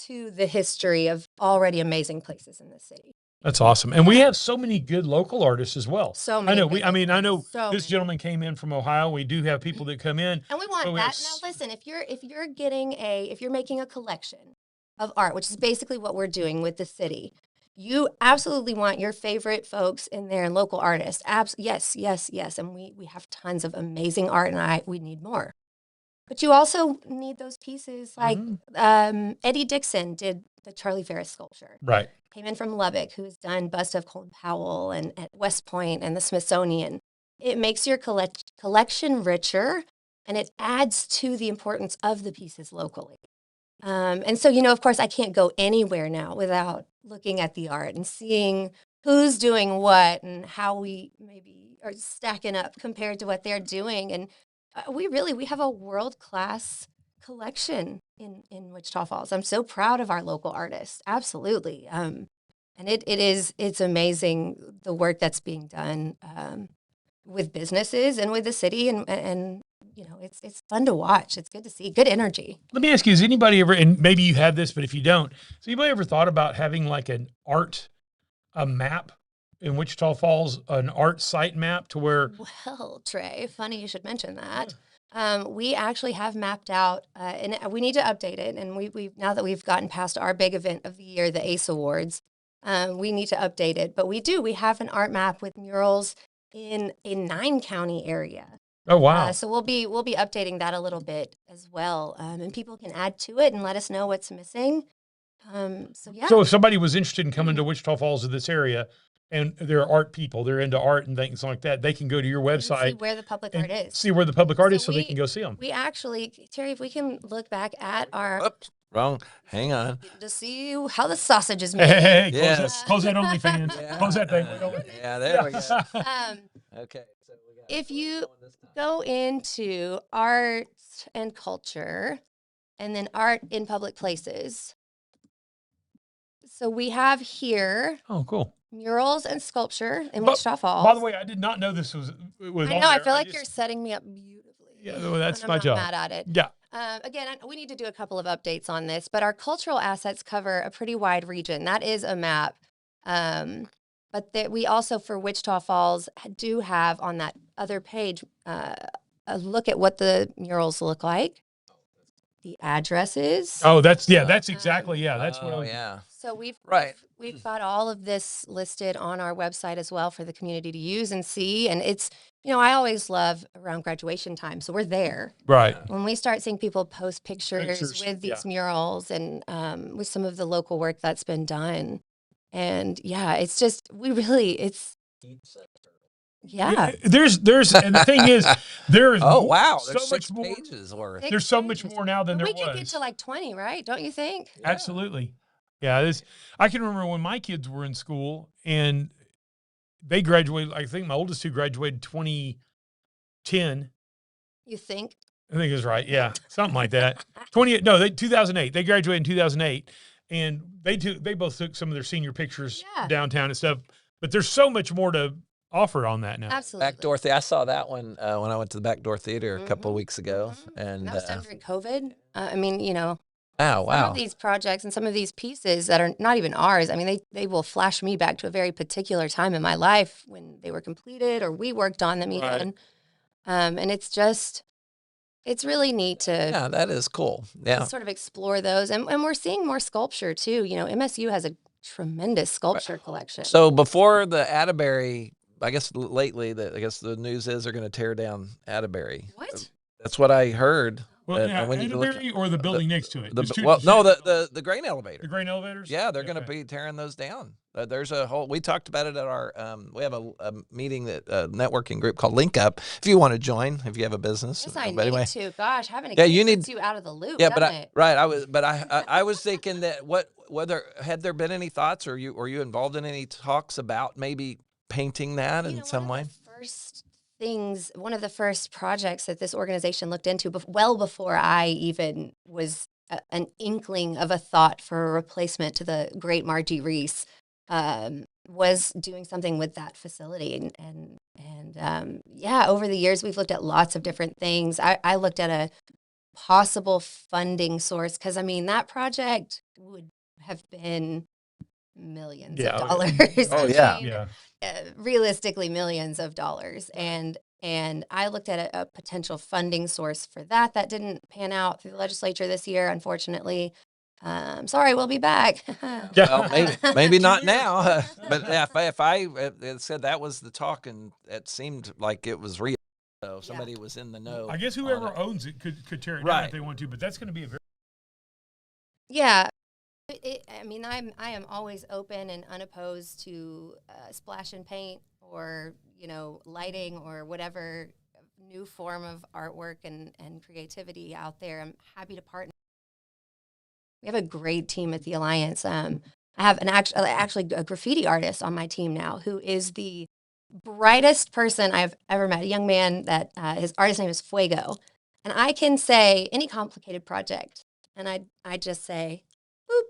to the history of already amazing places in the city?
That's awesome. And we have so many good local artists as well.
So many.
I know
so
this gentleman came in from Ohio. We do have people that come in.
And we want that. Now listen, if you're making a collection of art, which is basically what we're doing with the city, you absolutely want your favorite folks in there and local artists. Yes. And we have tons of amazing art, and we need more. But you also need those pieces like Eddie Dixon did the Charlie Ferris sculpture.
Right.
Came in from Lubbock, who has done bust of Colin Powell and at West Point and the Smithsonian. It makes your collection richer, and it adds to the importance of the pieces locally. And so, of course, I can't go anywhere now without looking at the art and seeing who's doing what and how we maybe are stacking up compared to what they're doing. And we have a world-class collection in Wichita Falls. I'm so proud of our local artists. Absolutely. And it's amazing the work that's being done with businesses and with the city, and it's fun to watch. It's good to see. Good energy.
Let me ask you, has anybody ever, and maybe you have this, but if you don't, has anybody ever thought about having like a map in Wichita Falls, an art site map to where?
Well, Trey, funny you should mention that. We actually have mapped out, and we need to update it. And we now that we've gotten past our big event of the year, the ACE Awards, we need to update it. But we have an art map with murals in a 9-county area.
Oh, wow.
So we'll be updating that a little bit as well. And people can add to it and let us know what's missing. So
if somebody was interested in coming to Wichita Falls of this area, and they're art people, they're into art and things like that, they can go to your website.
See where the public art is.
See where the public art is so they can go see them.
We actually, Terry, if we can look back at our...
Oops, wrong. Hang on.
To see how the sausage is made.
Hey,
Yes.
close that OnlyFans.
Yeah.
Close that thing.
Yeah, there we go. Okay. So we got
If you go into art and culture and then art in public places. So we have here...
Oh, cool.
Murals and sculpture in Wichita Falls.
By the way, I did not know this was
I know. I feel like you're setting me up beautifully.
Yeah, well, that's
I'm
my
not
job.
mad at it.
Yeah.
Again, we need to do a couple of updates on this, but our cultural assets cover a pretty wide region. That is a map. But we also, for Wichita Falls, do have on that other page a look at what the murals look like, the addresses.
Oh, that's exactly, that's what.
Oh, yeah.
So we've
Right.
got all of this listed on our website as well for the community to use and see. And it's, I always love around graduation time. So we're there.
Right.
When we start seeing people post pictures with these murals and with some of the local work that's been done. And it's just, yeah.
There's, and the thing is, there's
Oh, wow.
so
There's
much
6
more.
pages worth.
There's so much more now than there was.
We could get to like 20, right? Don't you think?
Yeah. Absolutely. Yeah. I can remember when my kids were in school and they graduated. I think my oldest two graduated 2010.
You think?
I think it was right. Yeah. Something like that. 2008. They graduated in 2008 and they both took some of their senior pictures downtown and stuff, but there's so much more to offer on that now.
Absolutely.
Backdoor Theater. I saw that one when I went to the Backdoor Theater a couple of weeks ago. And
that was done during COVID.
Wow.
Some of these projects and some of these pieces that are not even ours, they will flash me back to a very particular time in my life when they were completed or we worked on them even. And it's really neat to
that is cool. Yeah.
to sort of explore those. And we're seeing more sculpture too. MSU has a tremendous sculpture collection.
So before the Atterbury, I guess lately, the news is they're going to tear down Atterbury.
What?
That's what I heard.
Well, Atterbury or the building next to it?
The grain elevator.
The grain elevators?
Yeah, they're going to be tearing those down. There's a whole, we talked about it at our, we have a meeting networking group called Link Up. If you want to join, if you have a business.
Yes, I
but anyway.
need to. Gosh, having a
Yeah,
kid
you
puts
need
you out of the loop.
Yeah,
I
was thinking that whether had there been any thoughts or you involved in any talks about maybe painting that in some way?
One of the first projects that this organization looked into, well before I even was an inkling of a thought for a replacement to the great Margie Reese, was doing something with that facility. And over the years, we've looked at lots of different things. I looked at a possible funding source because, that project would have been millions of dollars.
Oh, yeah.
Realistically, millions of dollars. And I looked at a potential funding source for that. That didn't pan out through the legislature this year, unfortunately. Sorry, we'll be back.
Well, maybe not now. But if I said that was the talk and it seemed like it was real, so somebody was in the know.
I guess whoever owns it could tear it down if they want to, but that's going to be a very...
Yeah. I am always open and unopposed to splash and paint or, lighting or whatever new form of artwork and creativity out there. I'm happy to partner. We have a great team at the Alliance. I have actually a graffiti artist on my team now who is the brightest person I've ever met, a young man that his artist name is Fuego. And I can say any complicated project, and I just say, boop.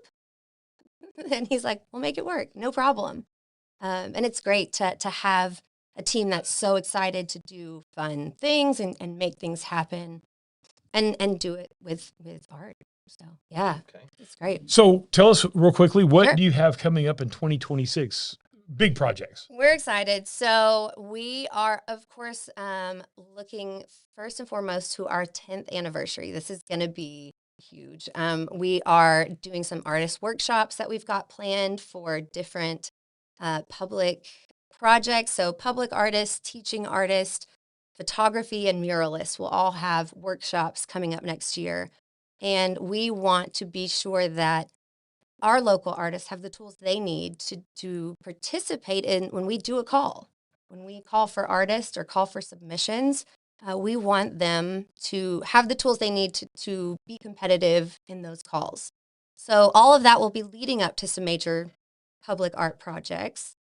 And he's like, we'll make it work. No problem. And it's great to have a team that's so excited to do fun things and make things happen and do it with art. So, It's great.
So tell us real quickly, what do you have coming up in 2026? Big projects.
We're excited. So we are, of course, looking first and foremost to our 10th anniversary. This is going to be huge. We are doing some artist workshops that we've got planned for different public projects. So public artists, teaching artists, photography, and muralists will all have workshops coming up next year. And we want to be sure that our local artists have the tools they need to participate in when we do a call. When we call for artists or call for submissions, we want them to have the tools they need to be competitive in those calls. So all of that will be leading up to some major public art projects.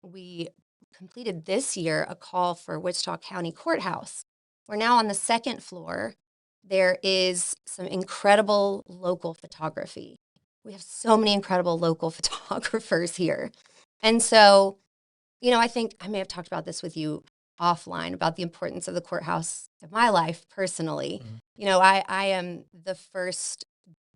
We completed this year a call for Wichita County Courthouse. We're now on the second floor. There is some incredible local photography. We have so many incredible local photographers here. And so, I think I may have talked about this with you offline about the importance of the courthouse in my life personally. You know, I am the first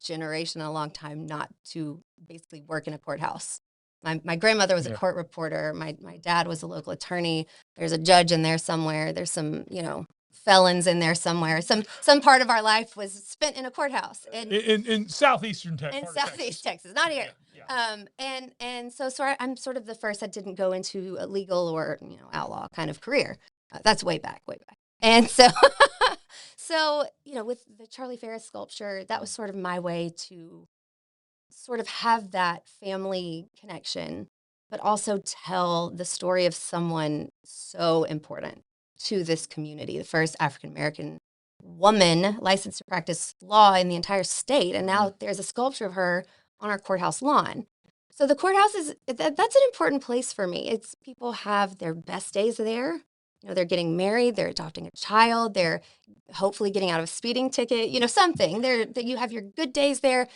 generation in a long time not to basically work in a courthouse. My grandmother was a court reporter. My dad was a local attorney. There's a judge in there somewhere. There's some, you know, felons in there somewhere. Some part of our life was spent in a courthouse
in southeastern Texas.
In Southeast Texas, not here. And so I'm sort of the first that didn't go into a legal or, you know, outlaw kind of career. That's way back. And so, so, you know, with the Charlie Ferris sculpture, that was sort of my way to sort of have that family connection, but also tell the story of someone so important to this community, the first African-American woman licensed to practice law in the entire state. And now there's a sculpture of her on our courthouse lawn. So the courthouse that's an important place for me. It's people have their best days there. You know, they're getting married, they're adopting a child, they're hopefully getting out of a speeding ticket, you know, something. That you have your good days there.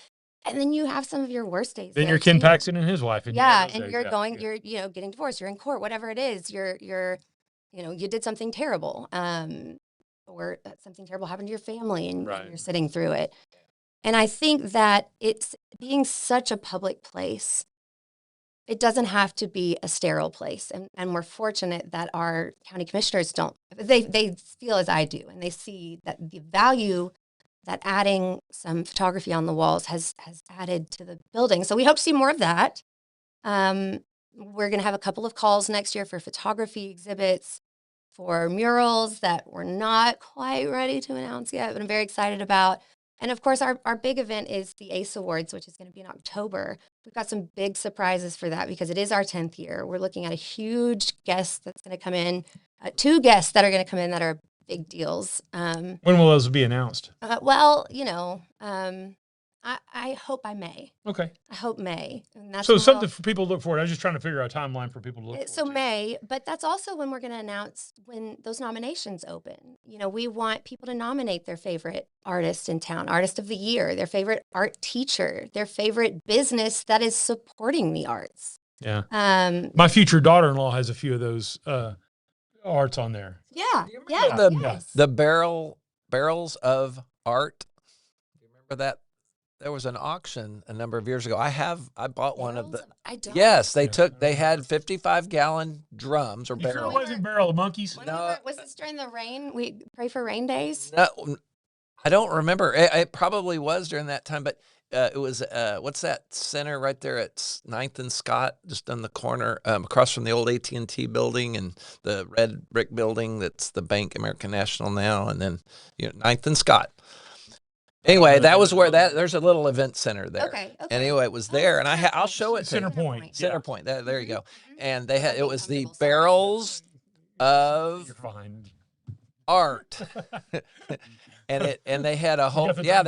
And then you have some of your worst days.
Then you're Ken Paxton and his wife. And
you're you know, getting divorced, you're in court, whatever it is, you're, you know, you did something terrible, or something terrible happened to your family and you're sitting through it. And I think that it's being such a public place, it doesn't have to be a sterile place. And we're fortunate that our county commissioners they feel as I do, and they see that the value that adding some photography on the walls has added to the building. So we hope to see more of that. We're going to have a couple of calls next year for photography exhibits, for murals that we're not quite ready to announce yet, but I'm very excited about. And of course, our big event is the ACE Awards, which is going to be in October. We've got some big surprises for that because it is our 10th year. We're looking at a huge guest that's going to come in, 2 guests that are going to come in that are big deals.
When will those be announced?
Well, you know, I hope by May.
Okay.
I hope May. And that's
so something for people to look forward. I was just trying to figure out a timeline for people to look forward
to. So May, but that's also when we're going to announce when those nominations open. You know, we want people to nominate their favorite artist in town, artist of the year, their favorite art teacher, their favorite business that is supporting the arts.
Yeah. My future daughter-in-law has a few of those arts on there.
Yeah.
The barrels of art. You remember that? There was an auction a number of years ago. I bought one of the.
I don't.
Yes, they had 55-gallon drums or barrels.
It wasn't Barrel of Monkeys.
No, was this during the rain? We pray for rain days.
No, I don't remember. It probably was during that time, but it was. What's that center right there at 9th and Scott, just on the corner, across from the old AT&T building and the red brick building that's the Bank American National now, and then 9th and Scott. Anyway, that was where there's a little event center there.
Okay.
Anyway, it was there, and I'll show it to
Center
you.
Point.
Center Point. There you go. And it was the barrels of art. and they had a whole I'll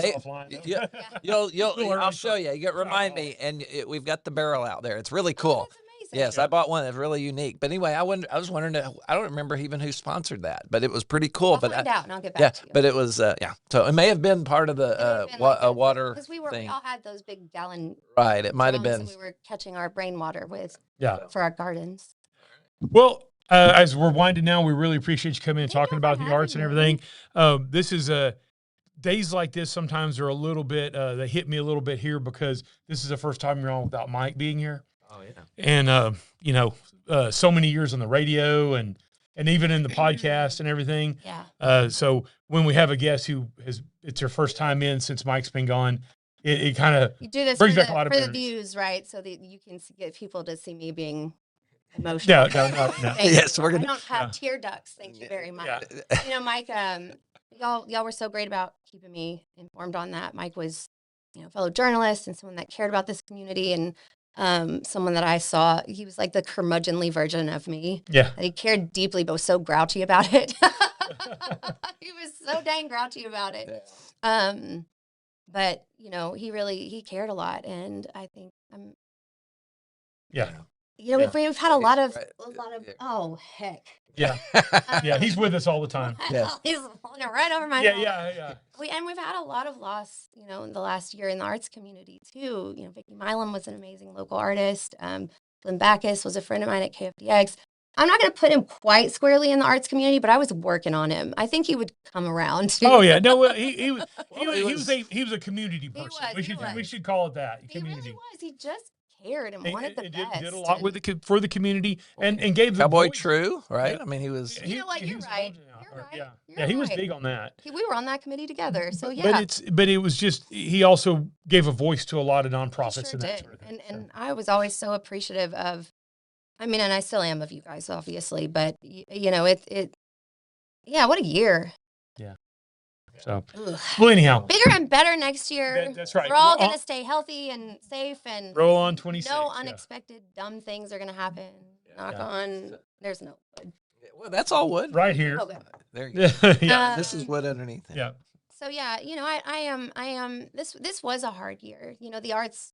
show you. Remind me, and we've got the barrel out there. It's really cool. Yes, I bought one that's really unique. But anyway, I was wondering, I don't remember even who sponsored that, but it was pretty cool.
I'll find out and I'll get back to you.
But it was, So it may have been part of the water
because we
thing.
all had those big gallon.
Right, it might have been.
We were catching our rainwater with for our gardens.
Well, as we're winding down, we really appreciate you coming in and talking about the arts and everything. This is days like this sometimes are a little bit, they hit me a little bit here because this is the first time you're on without Mike being here.
Oh, yeah.
And, so many years on the radio and even in the podcast and everything.
Yeah.
So when we have a guest it's her first time in since Mike's been gone, it kind of brings back a lot of
the views, right? So that you can get people to see me being emotional.
No.
Yes,
I don't have tear ducts. Thank you very much.
Yeah.
Mike, y'all were so great about keeping me informed on that. Mike was, a fellow journalist and someone that cared about this community and someone that I saw, he was like the curmudgeonly version of me.
Yeah.
He cared deeply, but was so grouchy about it. He was so dang grouchy about it. Yeah. But he cared a lot. And I think we've had a lot of, oh, heck.
Yeah. Yeah. He's with us all the time.
Yeah.
He's right over my
head.
head.
Yeah.
We've had a lot of loss, in the last year in the arts community too. Vicki Milam was an amazing local artist. Flynn Backus was a friend of mine at KFDX. I'm not going to put him quite squarely in the arts community, but I was working on him. I think he would come around too.
Oh yeah, no, he was a community person. We should call it that. Community.
He really was. He just cared and wanted the best.
Did a lot with for the community and gave the
Cowboy
voice.
True, right?
Yeah.
I mean, he was.
You know what? You're right.
Yeah, he was big on that.
We were on that committee together, so yeah.
But it was just he also gave a voice to a lot of nonprofits and that sort of thing.
And I was always so appreciative of. I mean, and I still am of you guys, obviously, but you know, yeah, what a year.
Yeah. So, well, anyhow,
bigger and better next year.
That's right.
We're all going to stay healthy and safe and
roll on 26.
No unexpected dumb things are going to happen. Knock on. There's no wood.
Well, that's all wood
right here.
Okay.
There you go.
Yeah.
This is wood underneath it.
Yeah.
So yeah, you know, I am. This was a hard year. You know, the arts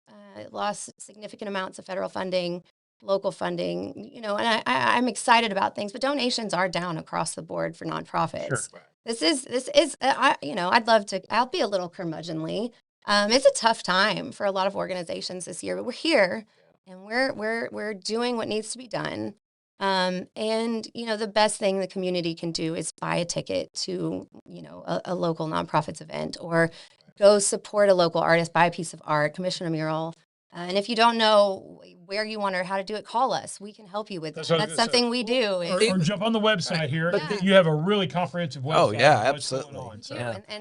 lost significant amounts of federal funding, local funding. You know, and I'm excited about things, but donations are down across the board for nonprofits.
Sure.
This is you know, I'd love to. I'll be a little curmudgeonly. It's a tough time for a lot of organizations this year, but we're here and we're doing what needs to be done. And, you know, the best thing the community can do is buy a ticket to, you know, a local nonprofits event or go support a local artist, buy a piece of art, commission a mural. And if you don't know where you want or how to do it, call us. We can help you with it. That's something we do.
Or jump on the website here. But you have a really comprehensive website.
Oh, yeah, absolutely.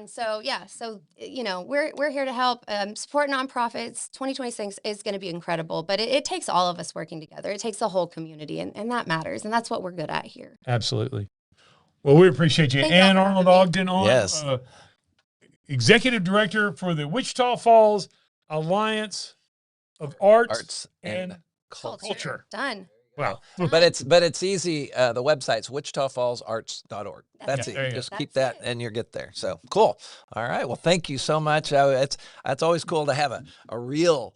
So, you know, we're here to help support nonprofits. 2026 is going to be incredible, but it takes all of us working together. It takes the whole community, and that matters. And that's what we're good at here.
Absolutely. Well, we appreciate you. And Arnold Ogden Executive Director for the Wichita Falls Alliance of Arts and Culture.
Done.
Wow.
But it's easy. The website's wichitafallsarts.org. That's it. Just keep that and you'll get there. So cool. All right. Well, thank you so much. It's always cool to have a real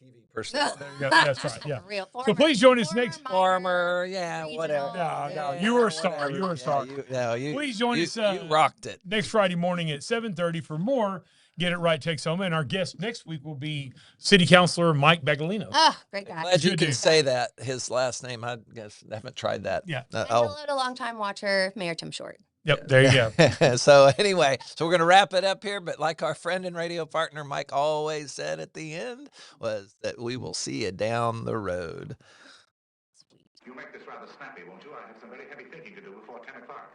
TV person.
That's right. Yeah.
Real former,
so please join us next
whatever.
No, you were a star. You were a star. Please join us.
You rocked it.
Next Friday morning at 7:30 for more Get It Right Texoma. And our guest next week will be City Councilor Mike Bagolino.
Oh, great guy.
Glad you can say that. His last name, I guess, I haven't tried that.
Yeah.
A long-time watcher, Mayor Tim Short.
Yep, there you go.
So anyway, we're going to wrap it up here. But like our friend and radio partner Mike always said at the end, was that we will see you down the road.
You make this rather snappy, won't you? I have some very heavy thinking to do before 10 o'clock.